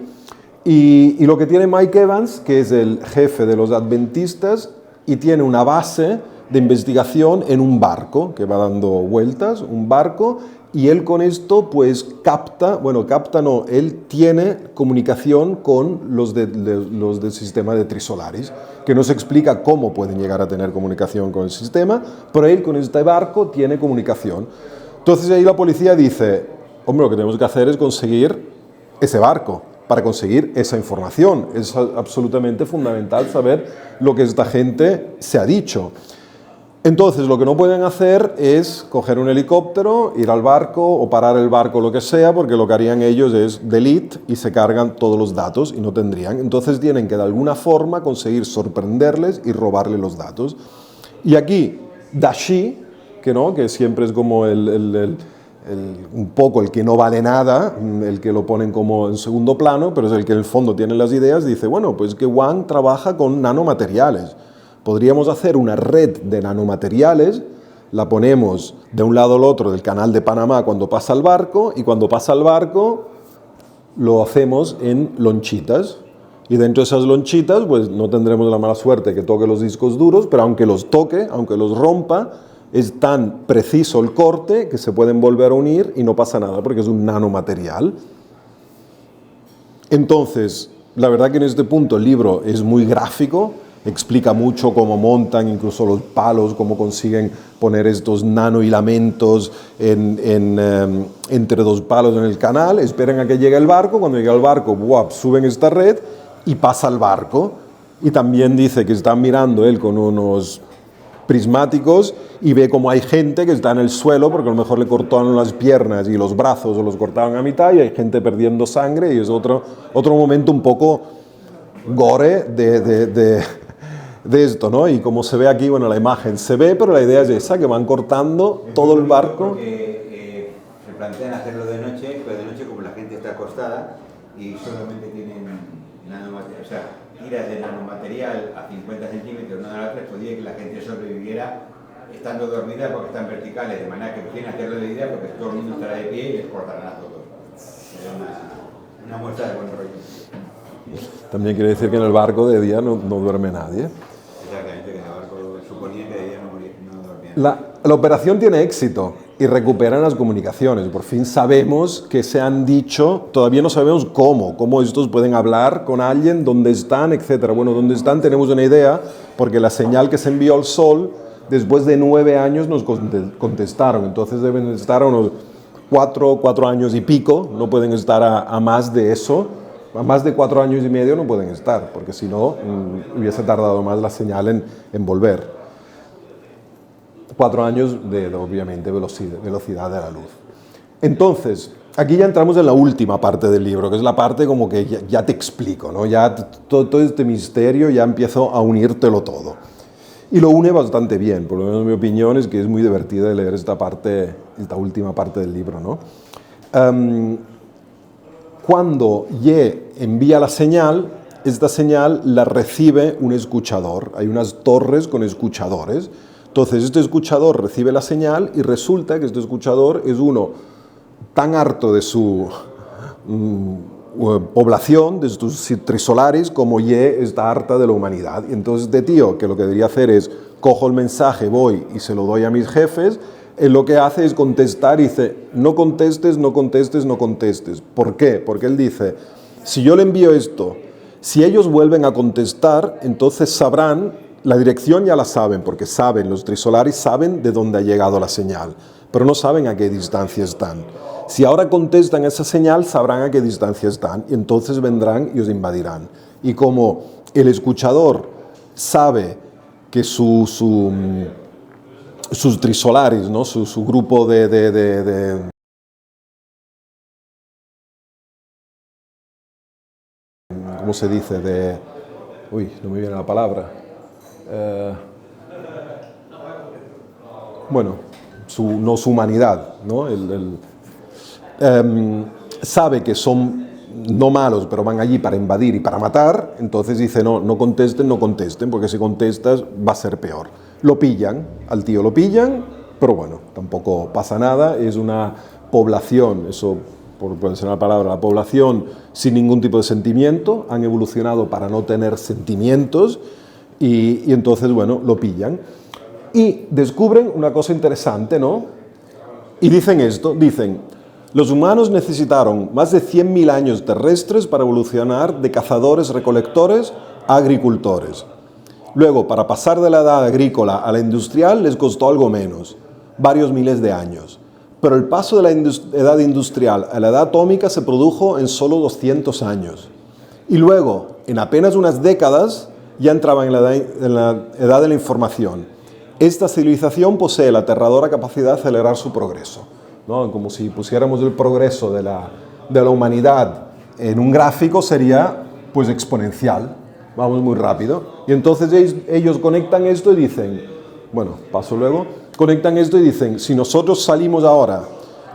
Y lo que tiene Mike Evans, que es el jefe de los adventistas, y tiene una base de investigación en un barco, que va dando vueltas, un barco, y él con esto pues él tiene comunicación con los del sistema de Trisolaris, que no se explica cómo pueden llegar a tener comunicación con el sistema, pero él con este barco tiene comunicación. Entonces ahí la policía dice, hombre, lo que tenemos que hacer es conseguir ese barco, para conseguir esa información. Es absolutamente fundamental saber lo que esta gente se ha dicho. Entonces, lo que no pueden hacer es coger un helicóptero, ir al barco o parar el barco, lo que sea, porque lo que harían ellos es delete y se cargan todos los datos y no tendrían. Entonces tienen que de alguna forma conseguir sorprenderles y robarle los datos. Y aquí, Dashi, que siempre es como un poco el que no vale nada, el que lo ponen como en segundo plano, pero es el que en el fondo tiene las ideas, dice, bueno, pues que Wang trabaja con nanomateriales. Podríamos hacer una red de nanomateriales, la ponemos de un lado al otro del canal de Panamá cuando pasa el barco, y cuando pasa el barco lo hacemos en lonchitas. Y dentro de esas lonchitas, pues no tendremos la mala suerte que toque los discos duros, pero aunque los toque, aunque los rompa, es tan preciso el corte que se pueden volver a unir y no pasa nada porque es un nanomaterial. Entonces, la verdad que en este punto el libro es muy gráfico, explica mucho cómo montan incluso los palos, cómo consiguen poner estos nanohilamentos entre dos palos en el canal, esperan a que llegue el barco, cuando llega el barco, ¡buah!, suben esta red y pasa el barco. Y también dice que está mirando él con unos prismáticos y ve como hay gente que está en el suelo porque a lo mejor le cortaron las piernas y los brazos o los cortaron a mitad y hay gente perdiendo sangre, y es otro momento un poco gore de esto, ¿no? Y como se ve aquí, bueno, la imagen se ve, pero la idea es esa, que van cortando todo el barco. Se plantean hacerlo de noche, pero de noche como la gente está acostada y solamente tienen nanomaterial, o sea, tiras de nanomaterial a 50 centímetros, no a la otra, podría que la gente sobreviviera estando dormida porque están verticales, de manera que quieren hacerlo de día porque todo el mundo estará de pie y les cortarán a todos. Es una muestra de buen rollo. También quiere decir que en el barco de día no duerme nadie. Exactamente, que en el barco suponía que de día no dormía nadie. La operación tiene éxito y recuperan las comunicaciones. Por fin sabemos que se han dicho, todavía no sabemos cómo estos pueden hablar con alguien, dónde están, etc. Bueno, dónde están tenemos una idea, porque la señal que se envió al Sol, después de 9 años nos contestaron. Entonces deben estar a unos 4 años y pico, no pueden estar a más de eso. A más de 4 años y medio no pueden estar, porque si no hubiese tardado más la señal en volver. 4 años de, obviamente, velocidad de la luz. Entonces, aquí ya entramos en la última parte del libro, que es la parte como que ya te explico, ¿no? Ya todo este misterio ya empiezo a unírtelo todo. Y lo une bastante bien, por lo menos mi opinión es que es muy divertida de leer esta última parte del libro, ¿no? Cuando Ye envía la señal, esta señal la recibe un escuchador. Hay unas torres con escuchadores. Entonces este escuchador recibe la señal y resulta que este escuchador es uno tan harto de su población, de sus trisolaris, como Ye está harta de la humanidad. Y entonces este tío, que lo que debería hacer es, cojo el mensaje, voy y se lo doy a mis jefes, él lo que hace es contestar y dice, no contestes, no contestes, no contestes. ¿Por qué? Porque él dice, si yo le envío esto, si ellos vuelven a contestar, entonces sabrán, la dirección ya la saben, porque saben, los trisolaris saben de dónde ha llegado la señal, pero no saben a qué distancia están. Si ahora contestan esa señal, sabrán a qué distancia están, y entonces vendrán y os invadirán. Y como el escuchador sabe que sus trisolaris, ¿no? su grupo ¿cómo se dice? Uy, no me viene la palabra. Bueno, su humanidad, ¿no? Sabe que son no malos, pero van allí para invadir y para matar, entonces dice, no contesten, porque si contestas va a ser peor. Lo pillan, al tío lo pillan, pero bueno, tampoco pasa nada, es una población, eso por mencionar la palabra, la población sin ningún tipo de sentimiento, han evolucionado para no tener sentimientos y entonces, bueno, lo pillan. Y descubren una cosa interesante, ¿no? Y dicen esto, dicen, los humanos necesitaron más de 100.000 años terrestres para evolucionar de cazadores-recolectores a agricultores. Luego, para pasar de la edad agrícola a la industrial les costó algo menos, varios miles de años. Pero el paso de la edad industrial a la edad atómica se produjo en solo 200 años. Y luego, en apenas unas décadas, ya entraban en la edad de la información. Esta civilización posee la aterradora capacidad de acelerar su progreso, ¿no? Como si pusiéramos el progreso de la humanidad en un gráfico, sería pues exponencial, vamos muy rápido. Y entonces ellos conectan esto y dicen, bueno, paso luego, conectan esto y dicen, si nosotros salimos ahora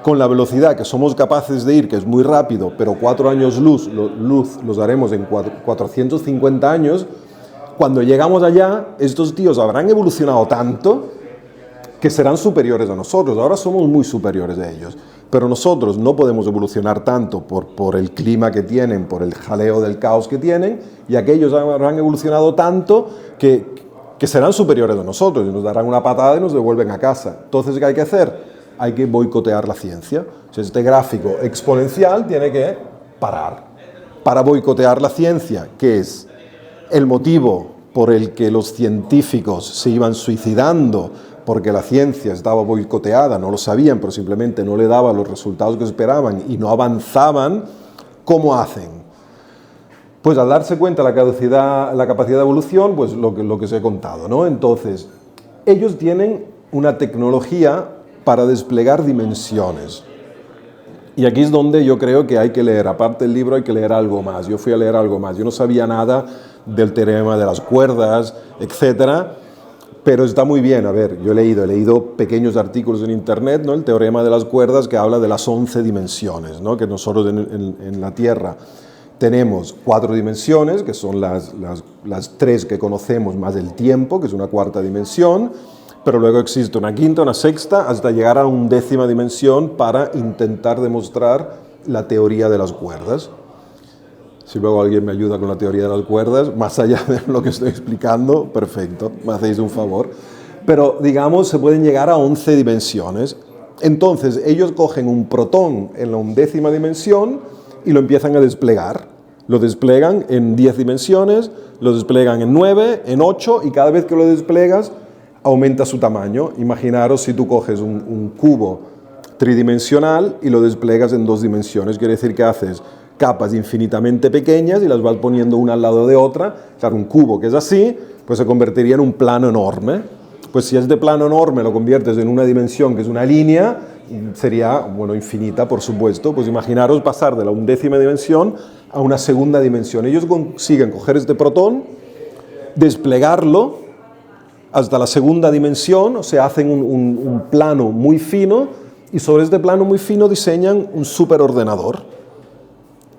con la velocidad que somos capaces de ir, que es muy rápido, pero 4 años luz los haremos en 450 años, cuando llegamos allá, estos tíos habrán evolucionado tanto que serán superiores a nosotros. Ahora somos muy superiores a ellos, pero nosotros no podemos evolucionar tanto por el clima que tienen, por el jaleo del caos que tienen, y aquellos habrán evolucionado tanto que serán superiores a nosotros y nos darán una patada y nos devuelven a casa. Entonces, ¿qué hay que hacer? Hay que boicotear la ciencia. O sea, este gráfico exponencial tiene que parar. Para boicotear la ciencia, que es el motivo por el que los científicos se iban suicidando porque la ciencia estaba boicoteada, no lo sabían, pero simplemente no le daba los resultados que esperaban y no avanzaban, ¿cómo hacen? Pues al darse cuenta la capacidad de evolución, pues lo que os he contado, ¿no? Entonces, ellos tienen una tecnología para desplegar dimensiones. Y aquí es donde yo creo que hay que leer, aparte del libro hay que leer algo más. Yo fui a leer algo más, yo no sabía nada del teorema de las cuerdas, etcétera, pero está muy bien. A ver, yo he leído pequeños artículos en internet, ¿no? El teorema de las cuerdas que habla de las 11 dimensiones, ¿no? Que nosotros en la Tierra tenemos 4 dimensiones, que son las 3 que conocemos más el tiempo, que es una 4ª dimensión, pero luego existe una 5ª, una 6ª, hasta llegar a una 10ª dimensión para intentar demostrar la teoría de las cuerdas. Si luego alguien me ayuda con la teoría de las cuerdas, más allá de lo que estoy explicando, perfecto, me hacéis un favor. Pero, digamos, se pueden llegar a 11 dimensiones. Entonces, ellos cogen un protón en la 11ª dimensión y lo empiezan a desplegar. Lo desplegan en 10 dimensiones, lo desplegan en 9, en 8, y cada vez que lo desplegas, aumenta su tamaño. Imaginaros si tú coges un cubo tridimensional y lo desplegas en 2 dimensiones, quiere decir que haces capas infinitamente pequeñas y las vas poniendo una al lado de otra. Claro, un cubo que es así, pues se convertiría en un plano enorme. Pues si este plano enorme lo conviertes en una dimensión que es una línea, sería, bueno, infinita, por supuesto. Pues imaginaros pasar de la 11ª dimensión a una 2ª dimensión. Ellos consiguen coger este protón, desplegarlo hasta la 2ª dimensión, o sea, hacen un plano muy fino, y sobre este plano muy fino diseñan un superordenador.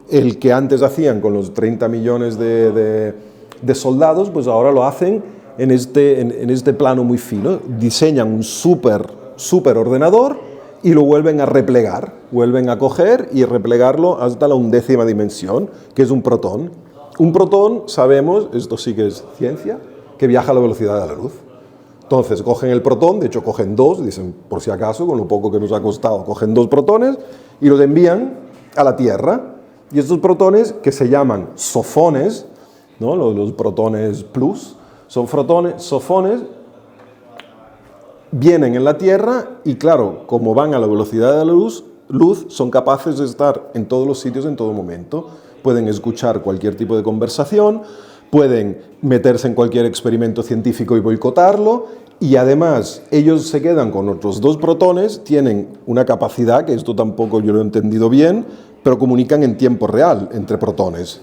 El que antes hacían con los 30 millones de soldados, pues ahora lo hacen en este plano muy fino. Diseñan un superordenador y lo vuelven a replegar. Vuelven a coger y replegarlo hasta la 11ª dimensión, que es un protón. Un protón, sabemos, esto sí que es ciencia, que viaja a la velocidad de la luz. Entonces cogen el protón, de hecho cogen 2, dicen por si acaso, con lo poco que nos ha costado, cogen 2 protones y los envían a la Tierra. Y estos protones, que se llaman sofones, ¿no? Los protones plus, son sofones, vienen en la Tierra y claro, como van a la velocidad de la luz, son capaces de estar en todos los sitios en todo momento. Pueden escuchar cualquier tipo de conversación, pueden meterse en cualquier experimento científico y boicotarlo, y además ellos se quedan con otros 2 protones, tienen una capacidad, que esto tampoco yo lo he entendido bien, pero comunican en tiempo real entre protones,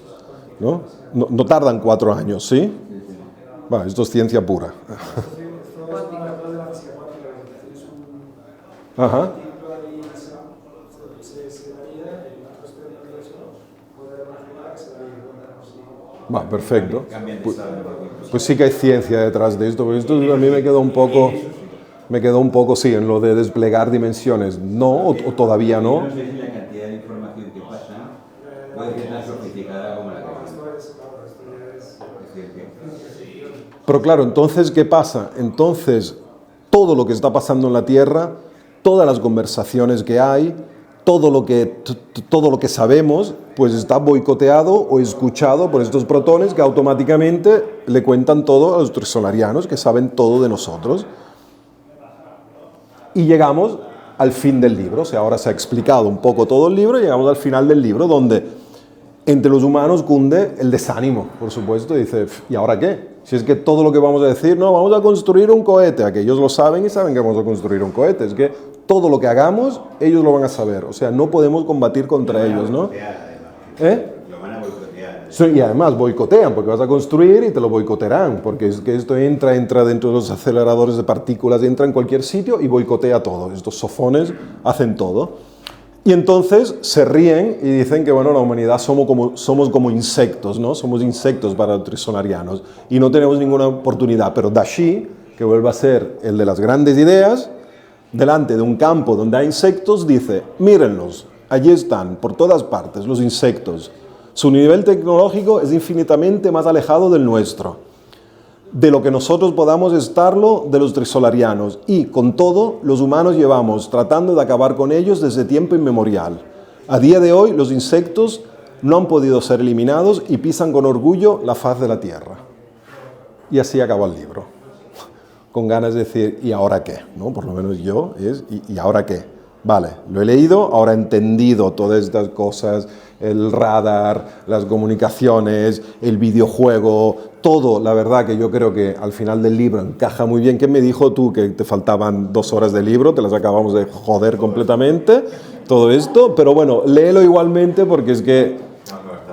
¿no? No tardan 4 años, ¿sí? Bueno, esto es ciencia pura. Ajá. Va, perfecto. Pues sí que hay ciencia detrás de esto, porque esto a mí me queda un poco... me quedó un poco, sí, en lo de desplegar dimensiones. No, o todavía no. No sé si la cantidad de información que pasa puede ser tan sofisticada como la que Pero claro, entonces, ¿qué pasa? Entonces, todo lo que está pasando en la Tierra, todas las conversaciones que hay, todo lo que sabemos, pues está boicoteado o escuchado por estos protones que automáticamente le cuentan todo a los trisolarianos, que saben todo de nosotros. Y llegamos al fin del libro, o sea, ahora se ha explicado un poco todo el libro, y llegamos al final del libro, donde entre los humanos cunde el desánimo, por supuesto, y dice, ¿y ahora qué? Si es que todo lo que vamos a decir, no, vamos a construir un cohete, aquellos lo saben y saben que vamos a construir un cohete, es que todo lo que hagamos, ellos lo van a saber, o sea, no podemos combatir contra ellos, ¿no? ¿Eh? Lo van a boicotear. Sí, y además boicotean, porque vas a construir y te lo boicotearán, porque es que esto entra dentro de los aceleradores de partículas, entra en cualquier sitio y boicotea todo, estos sofones hacen todo. Y entonces se ríen y dicen que, bueno, la humanidad somos como insectos, ¿no? Somos insectos para los trisolarianos y no tenemos ninguna oportunidad. Pero Dashi, que vuelve a ser el de las grandes ideas, delante de un campo donde hay insectos, dice, mírenlos, allí están, por todas partes, los insectos. Su nivel tecnológico es infinitamente más alejado del nuestro, de lo que nosotros podamos estarlo de los trisolarianos, y con todo los humanos llevamos tratando de acabar con ellos desde tiempo inmemorial. A día de hoy los insectos no han podido ser eliminados y pisan con orgullo la faz de la tierra. Y así acabó el libro, con ganas de decir, ¿y ahora qué? ¿No? Por lo menos yo es, ¿y ahora qué? Vale, lo he leído, ahora he entendido todas estas cosas, el radar, las comunicaciones, el videojuego, todo, la verdad que yo creo que al final del libro encaja muy bien. ¿Qué me dijo tú? Que te faltaban 2 horas de libro, te las acabamos de joder completamente, todo esto, pero bueno, léelo igualmente, porque es que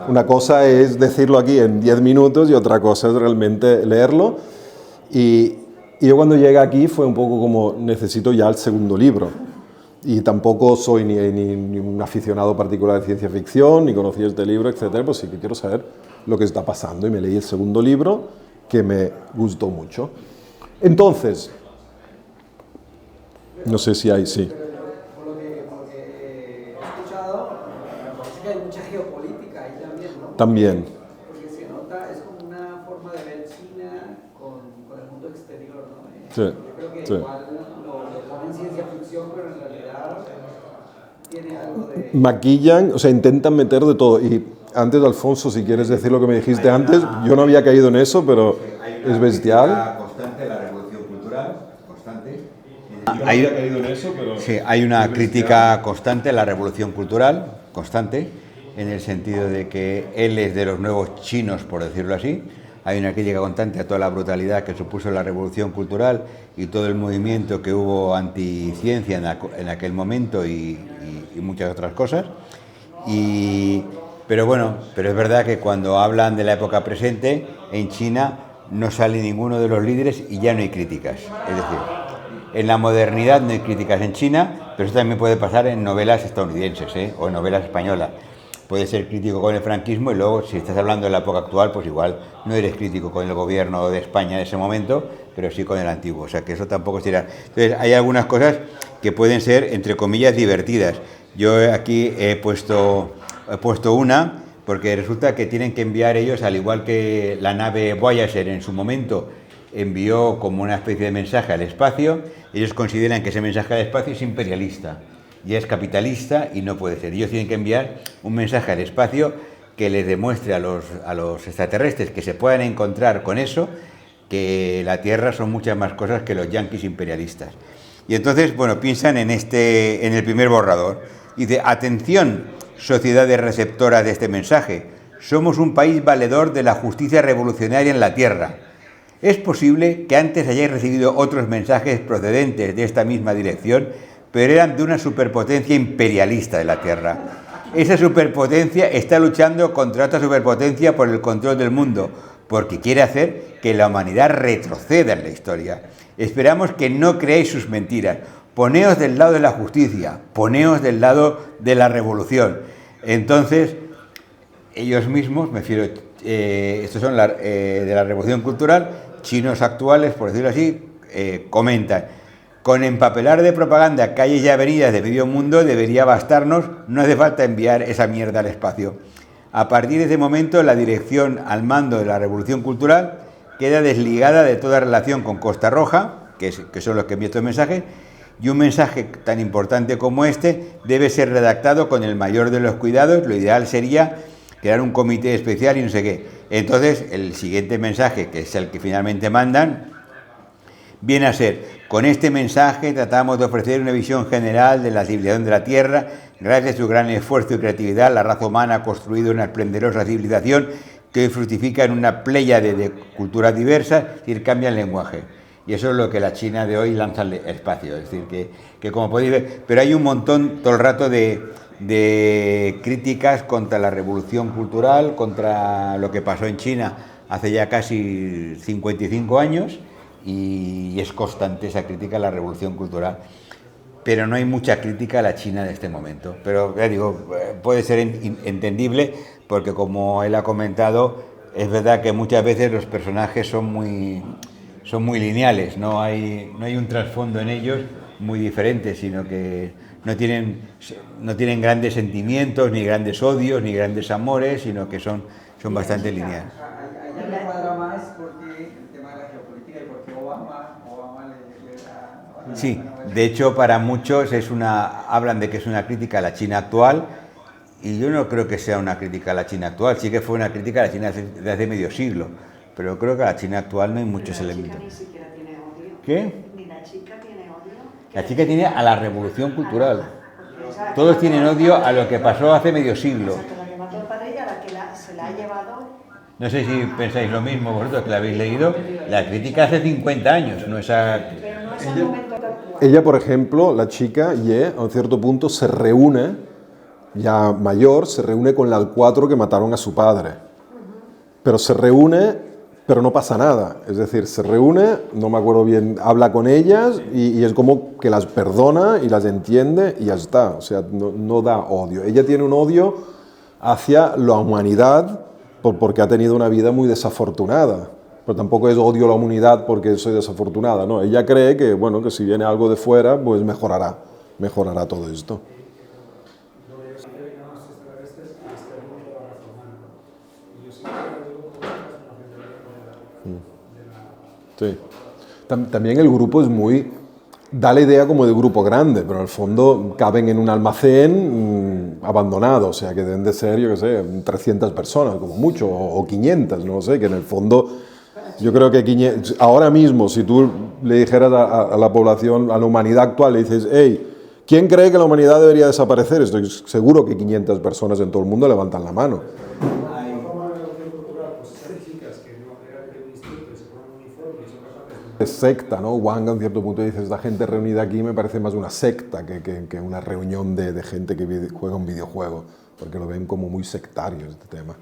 una cosa es decirlo aquí en 10 minutos y otra cosa es realmente leerlo. Y yo cuando llegué aquí fue un poco como, necesito ya el segundo libro. Y tampoco soy ni un aficionado particular de ciencia ficción, ni conocí este libro, etcétera, pues sí que quiero saber lo que está pasando. Y me leí el segundo libro, que me gustó mucho. Entonces, no sé si hay, sí. Por lo que he escuchado, me parece que hay mucha geopolítica ahí también, ¿no? También. Porque se nota, es como una forma de ver China con el mundo exterior, ¿no? Sí, Yo creo que sí. igual lo ponen ciencia ficción, pero en realidad tiene algo de... Maquillan, o sea, intentan meter de todo. Y antes, Alfonso, si quieres decir lo que me dijiste antes, yo no había caído en eso, pero es bestial. Constante la revolución cultural, constante. Yo no había caído en eso, pero... Sí, hay una crítica constante a la revolución cultural, constante, en el sentido de que él es de los nuevos chinos, por decirlo así. Hay una crítica constante a toda la brutalidad que supuso la revolución cultural y todo el movimiento que hubo anticiencia en aquel momento y muchas otras cosas. Pero bueno, pero es verdad que cuando hablan de la época presente, en China no sale ninguno de los líderes y ya no hay críticas. Es decir, en la modernidad no hay críticas en China, pero eso también puede pasar en novelas estadounidenses, o en novelas españolas. Puedes ser crítico con el franquismo y luego, si estás hablando de la época actual, pues igual no eres crítico con el gobierno de España en ese momento, pero sí con el antiguo. O sea, que eso tampoco será. Entonces, hay algunas cosas que pueden ser, entre comillas, divertidas. Yo aquí he puesto una, porque resulta que tienen que enviar ellos, al igual que la nave Voyager en su momento envió como una especie de mensaje al espacio, ellos consideran que ese mensaje al espacio es imperialista. Ya es capitalista y no puede ser. Ellos tienen que enviar un mensaje al espacio que les demuestre a los extraterrestres que se puedan encontrar con eso, que la Tierra son muchas más cosas que los yanquis imperialistas. Y entonces, bueno, piensan en el primer borrador. Dice, atención, sociedades receptoras de este mensaje. Somos un país valedor de la justicia revolucionaria en la Tierra. Es posible que antes hayáis recibido otros mensajes procedentes de esta misma dirección, pero eran de una superpotencia imperialista de la Tierra. Esa superpotencia está luchando contra otra superpotencia por el control del mundo, porque quiere hacer que la humanidad retroceda en la historia. Esperamos que no creáis sus mentiras. Poneos del lado de la justicia, poneos del lado de la revolución. Entonces, ellos mismos, me refiero, estos son de la revolución cultural, chinos actuales, por decirlo así, comentan. Con empapelar de propaganda calles y avenidas de medio mundo debería bastarnos, no hace falta enviar esa mierda al espacio. A partir de ese momento, la dirección al mando de la revolución cultural queda desligada de toda relación con Costa Roja, que son los que envían estos mensajes, y un mensaje tan importante como este debe ser redactado con el mayor de los cuidados. Lo ideal sería crear un comité especial y no sé qué. Entonces, el siguiente mensaje, que es el que finalmente mandan, viene a ser: con este mensaje tratamos de ofrecer una visión general de la civilización de la Tierra. Gracias a su gran esfuerzo y creatividad, la raza humana ha construido una esplendorosa civilización que hoy fructifica en una pléyade de culturas diversas, es decir, cambia el lenguaje. Y eso es lo que la China de hoy lanza al espacio. Es decir, que como podéis ver, pero hay un montón todo el rato de críticas contra la revolución cultural, contra lo que pasó en China hace ya casi 55 años, y es constante esa crítica a la revolución cultural. Pero no hay mucha crítica a la China de este momento. Pero ya digo, puede ser entendible, porque como él ha comentado, es verdad que muchas veces los personajes son muy lineales, no hay un trasfondo en ellos muy diferente, sino que no tienen grandes sentimientos, ni grandes odios, ni grandes amores, sino que son bastante lineales. Allá me cuadra más porque el tema de la geopolítica y porque Obama le da... Sí, de hecho para muchos hablan de que es una crítica a la China actual, y yo no creo que sea una crítica a la China actual. Sí que fue una crítica a la China de hace medio siglo, pero creo que a la China actual no hay muchos elementos. Ni siquiera tiene odio. ¿Qué? Ni la chica tiene odio. La chica tiene a la revolución cultural. Todos tienen odio a lo que pasó hace medio siglo. Exacto, la que mató al padre y a la que se la ha llevado. No sé si pensáis lo mismo vosotros, que la habéis leído. La crítica hace 50 años, no es a... Pero no es el momento actual. Ella, por ejemplo, la chica, Ye, a un cierto punto se reúne, ya mayor, se reúne con la Al-4 que mataron a su padre. Pero se reúne, pero no pasa nada. Es decir, se reúne, no me acuerdo bien, habla con ellas y es como que las perdona y las entiende y ya está. O sea, no da odio. Ella tiene un odio hacia la humanidad porque ha tenido una vida muy desafortunada. Pero tampoco es odio a la humanidad porque soy desafortunada, no. Ella cree que, bueno, que si viene algo de fuera, pues mejorará todo esto. Sí. También el grupo es muy... da la idea como de grupo grande, pero en el fondo caben en un almacén abandonado, o sea que deben de ser, yo qué sé, 300 personas como mucho, o 500, no sé, que en el fondo yo creo que 500, ahora mismo si tú le dijeras a la población, a la humanidad actual, le dices, hey, ¿quién cree que la humanidad debería desaparecer? Estoy seguro que 500 personas en todo el mundo levantan la mano. Es secta, ¿no? Wang, a un cierto punto, dice, esta gente reunida aquí me parece más una secta que una reunión de gente que juega un videojuego, porque lo ven como muy sectario este tema.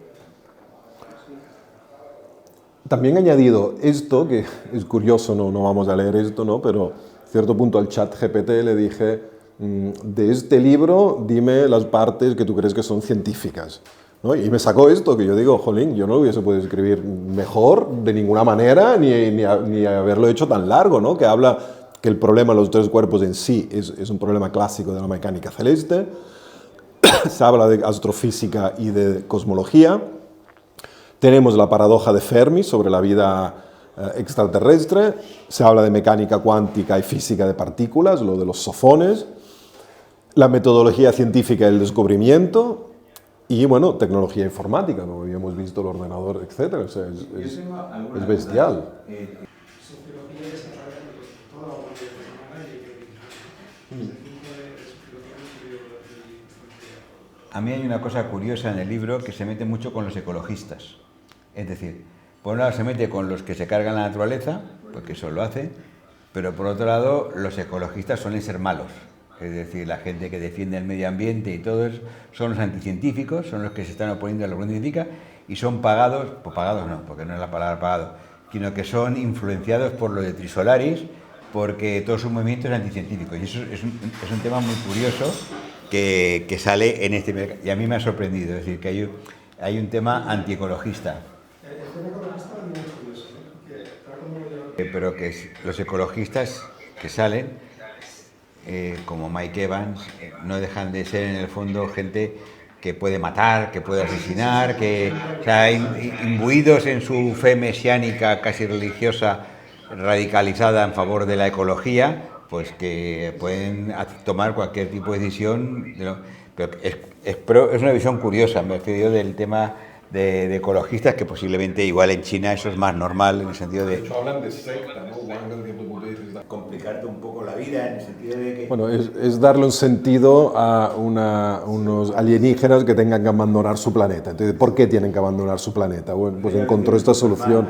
También he añadido esto, que es curioso, no vamos a leer esto, ¿no? Pero a cierto punto al chat GPT le dije, de este libro dime las partes que tú crees que son científicas, ¿no? Y me sacó esto, que yo digo, jolín, yo no lo hubiese podido escribir mejor de ninguna manera, ni haberlo hecho tan largo, ¿no? Que habla que el problema de los tres cuerpos en sí es un problema clásico de la mecánica celeste, se habla de astrofísica y de cosmología, tenemos la paradoja de Fermi sobre la vida extraterrestre, se habla de mecánica cuántica y física de partículas, lo de los sofones, la metodología científica del descubrimiento, y bueno, tecnología informática, como habíamos visto el ordenador, etc. O sea, es bestial. A mí hay una cosa curiosa en el libro que se mete mucho con los ecologistas. Es decir, por un lado se mete con los que se cargan la naturaleza, porque eso lo hace, pero por otro lado los ecologistas suelen ser malos. Es decir, la gente que defiende el medio ambiente y todo eso son los anticientíficos, son los que se están oponiendo a la revolución científica y son pagados, pues pagados no, porque no es la palabra pagado, sino que son influenciados por lo de Trisolaris, porque todo su movimiento es anticientífico. Y eso es un tema muy curioso que sale en este mercado. Y a mí me ha sorprendido, es decir, que hay un tema antiecologista. El tema ecologista es muy curioso, ¿no? Pero que los ecologistas que salen como Mike Evans, no dejan de ser en el fondo gente que puede matar, que puede asesinar, que, o sea, imbuidos en su fe mesiánica casi religiosa, radicalizada en favor de la ecología, pues que pueden tomar cualquier tipo de decisión. Pero es una visión curiosa, me refiero del tema de ecologistas, que posiblemente igual en China eso es más normal, en el sentido de... hablan de secta, ¿no? complicarte un poco la vida, en el sentido de que... Bueno, es darle un sentido a unos alienígenas que tengan que abandonar su planeta. Entonces, ¿por qué tienen que abandonar su planeta? Bueno, pues encontró esta solución.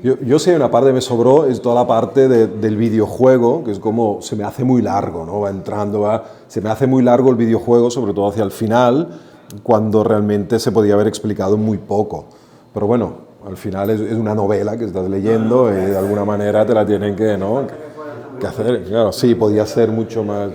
Yo sé, una parte que me sobró es toda la parte del videojuego, que es como, se me hace muy largo, ¿no? Va entrando, se me hace muy largo el videojuego, sobre todo hacia el final, cuando realmente se podía haber explicado muy poco. Pero bueno, al final es una novela que estás leyendo y de alguna manera te la tienen que, ¿no?, que hacer. Claro, sí, podía ser mucho más...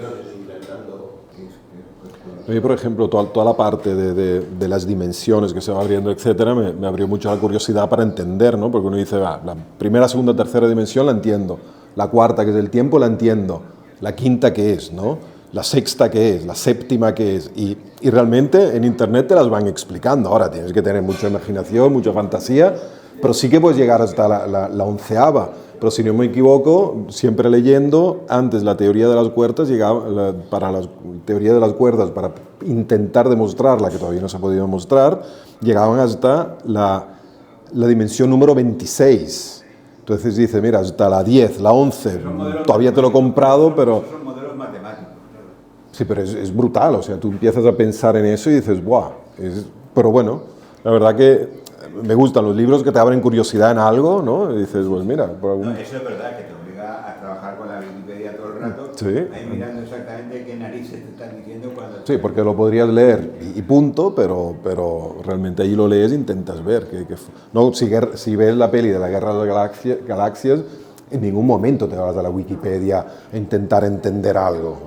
A mí, por ejemplo, toda la parte de las dimensiones que se va abriendo, etcétera, me abrió mucho la curiosidad para entender, ¿no? Porque uno dice, la primera, segunda, tercera dimensión la entiendo, la cuarta, que es el tiempo, la entiendo, la quinta, ¿qué es?, ¿no? La sexta, ¿qué es?, la séptima, ¿qué es? Y realmente en Internet te las van explicando. Ahora tienes que tener mucha imaginación, mucha fantasía, pero sí que puedes llegar hasta la onceava. Pero si no me equivoco, siempre leyendo, antes la teoría de las cuerdas llegaba, para la teoría de las cuerdas, para intentar demostrarla, que todavía no se ha podido demostrar, llegaban hasta la dimensión número 26. Entonces dice, mira, hasta la 10, la 11, todavía te lo he comprado, pero... Son modelos matemáticos. Sí, pero es brutal, o sea, tú empiezas a pensar en eso y dices, ¡buah! Pero bueno, la verdad que me gustan los libros que te abren curiosidad en algo, ¿no? Y dices, pues mira... No, eso es verdad, que te obliga a trabajar con la Wikipedia todo el rato, sí, ahí mirando exactamente qué narices te están diciendo cuando... Sí, porque lo podrías leer y punto, pero realmente ahí lo lees e intentas ver. No, si ves la peli de la Guerra de las Galaxias, en ningún momento te vas a la Wikipedia a intentar entender algo,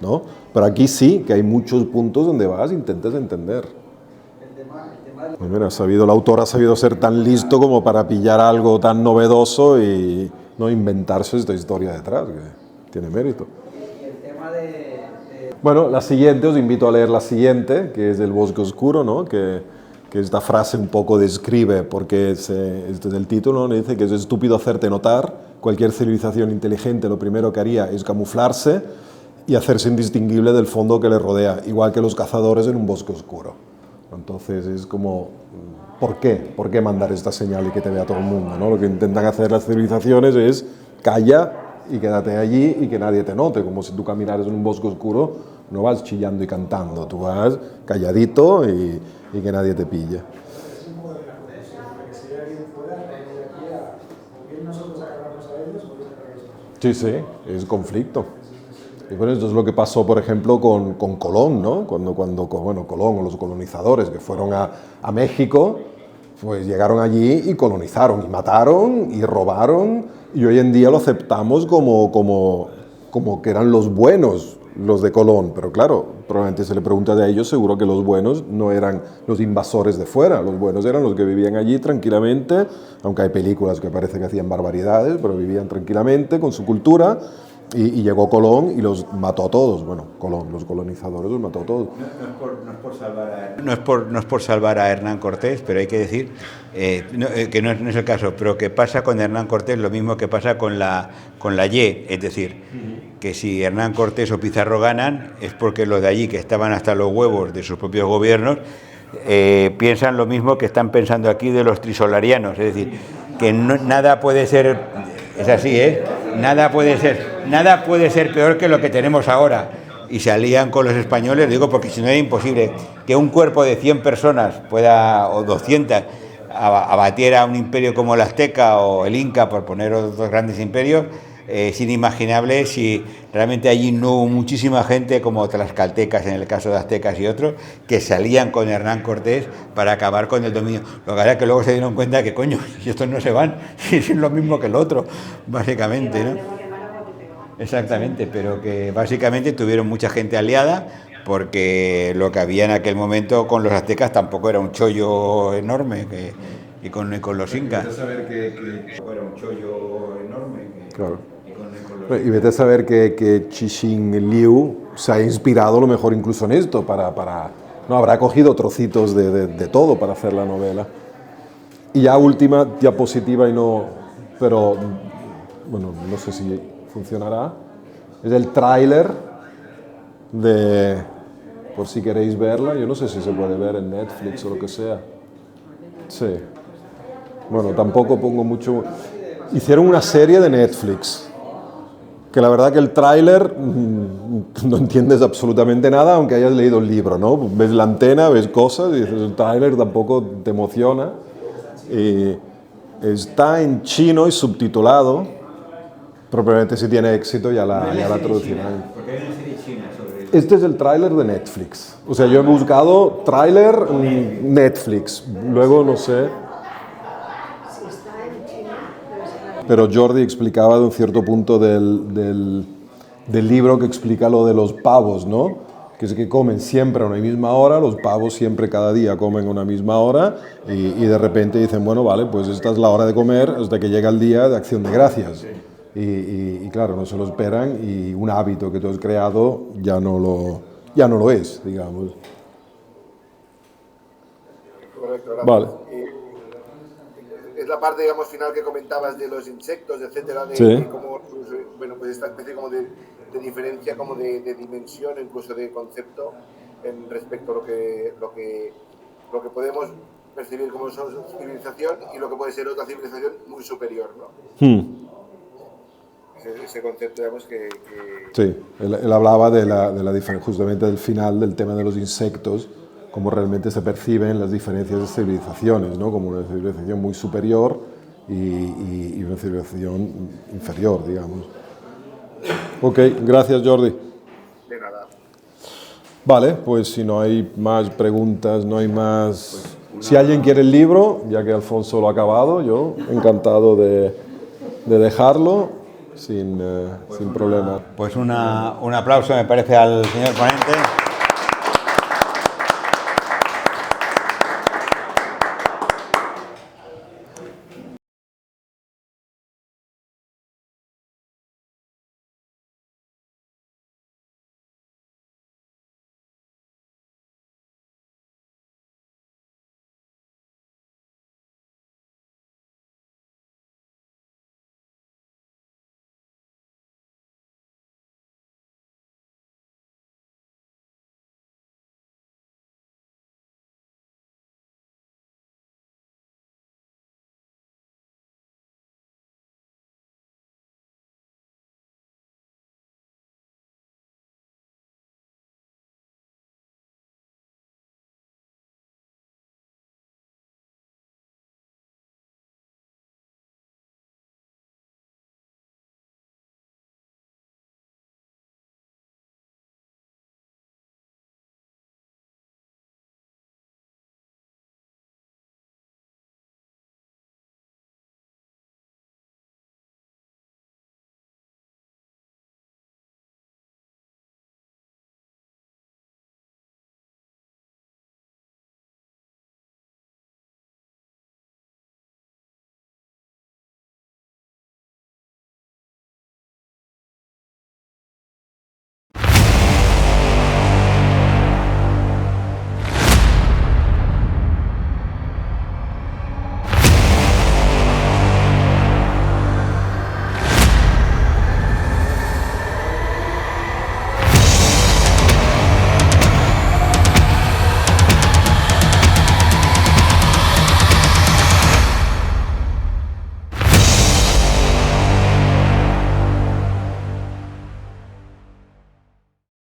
¿no? Pero aquí sí, que hay muchos puntos donde vas e intentas entender. Pues mira, el autor ha sabido ser tan listo como para pillar algo tan novedoso y no inventarse esta historia detrás, que tiene mérito. Y el tema Bueno, la siguiente, os invito a leer la siguiente, que es El bosque oscuro, ¿no? Que esta frase un poco describe, porque este es el título, ¿no? Dice que es estúpido hacerte notar, cualquier civilización inteligente lo primero que haría es camuflarse y hacerse indistinguible del fondo que le rodea, igual que los cazadores en un bosque oscuro. Entonces es como, ¿por qué? ¿Por qué mandar esta señal y que te vea todo el mundo, ¿no? Lo que intentan hacer las civilizaciones es calla y quédate allí y que nadie te note, como si tú caminaras en un bosque oscuro, no vas chillando y cantando, tú vas calladito y que nadie te pille. Sí, sí, es conflicto. Y bueno, esto es lo que pasó, por ejemplo, con Colón, ¿no? Cuando Colón o los colonizadores que fueron a México, pues llegaron allí y colonizaron, y mataron, y robaron, y hoy en día lo aceptamos como que eran los buenos, los de Colón. Pero claro, probablemente se le pregunta a ellos, seguro que los buenos no eran los invasores de fuera, los buenos eran los que vivían allí tranquilamente, aunque hay películas que parece que hacían barbaridades, pero vivían tranquilamente con su cultura. Y llegó Colón y los mató a todos. Bueno, Colón, los colonizadores los mató a todos. No es por salvar a Hernán Cortés, pero hay que decir que no es el caso, pero que pasa con Hernán Cortés lo mismo que pasa con la Y, es decir, que si Hernán Cortés o Pizarro ganan es porque los de allí, que estaban hasta los huevos de sus propios gobiernos, piensan lo mismo que están pensando aquí de los trisolarianos, es decir, que nada puede ser, es así, nada puede ser peor que lo que tenemos ahora. Y se alían con los españoles, digo, porque si no era imposible que un cuerpo de 100 personas o 200 abatiera a un imperio como el azteca o el inca, por poner otros grandes imperios. Es inimaginable si realmente allí no hubo muchísima gente como tlaxcaltecas en el caso de aztecas y otros que salían con Hernán Cortés para acabar con el dominio. Lo que pasa es que luego se dieron cuenta que coño, si estos no se van, es lo mismo que el otro, básicamente, ¿no? Exactamente, pero que básicamente tuvieron mucha gente aliada porque lo que había en aquel momento con los aztecas tampoco era un chollo enorme y con los incas. Claro. Y vete a saber que Cixin Liu se ha inspirado a lo mejor incluso en esto, no, habrá cogido trocitos de todo para hacer la novela. Y ya última diapositiva, pero bueno, no sé si funcionará, es el tráiler por si queréis verla, yo no sé si se puede ver en Netflix o lo que sea. Sí. Bueno, tampoco pongo mucho... Hicieron una serie de Netflix, que la verdad que el tráiler no entiendes absolutamente nada, aunque hayas leído el libro, ¿no? Ves la antena, ves cosas, y dices, el tráiler tampoco te emociona. Está en chino y subtitulado, pero probablemente si tiene éxito ya la traducirán. Porque hay una serie china sobre... Este es el tráiler de Netflix. O sea, yo he buscado tráiler Netflix, luego no sé... Si está en China, debe ser Pero Jordi explicaba de un cierto punto del libro que explica lo de los pavos, ¿no? Que es que comen siempre a una misma hora, los pavos siempre cada día comen a una misma hora y de repente dicen, bueno, vale, pues esta es la hora de comer hasta que llega el día de Acción de Gracias. Y claro, no se lo esperan y un hábito que tú has creado ya no lo es, digamos. Correcto, Vale. Es la parte, digamos, final que comentabas de los insectos, etcétera, Sí. de cómo, bueno, pues esta especie como de diferencia, como de dimensión, incluso de concepto, en respecto a lo que podemos percibir como civilización y lo que puede ser otra civilización muy superior, ¿no? Ese concepto, digamos, que... Sí, él hablaba de la diferencia, justamente del final, del tema de los insectos, cómo realmente se perciben las diferencias de civilizaciones, ¿no? Como una civilización muy superior y una civilización inferior, digamos. Ok, gracias Jordi. De nada. Vale, pues si no hay más preguntas, no hay más... Si alguien quiere el libro, ya que Alfonso lo ha acabado, yo encantado de dejarlo sin problema. Pues un aplauso me parece al señor ponente.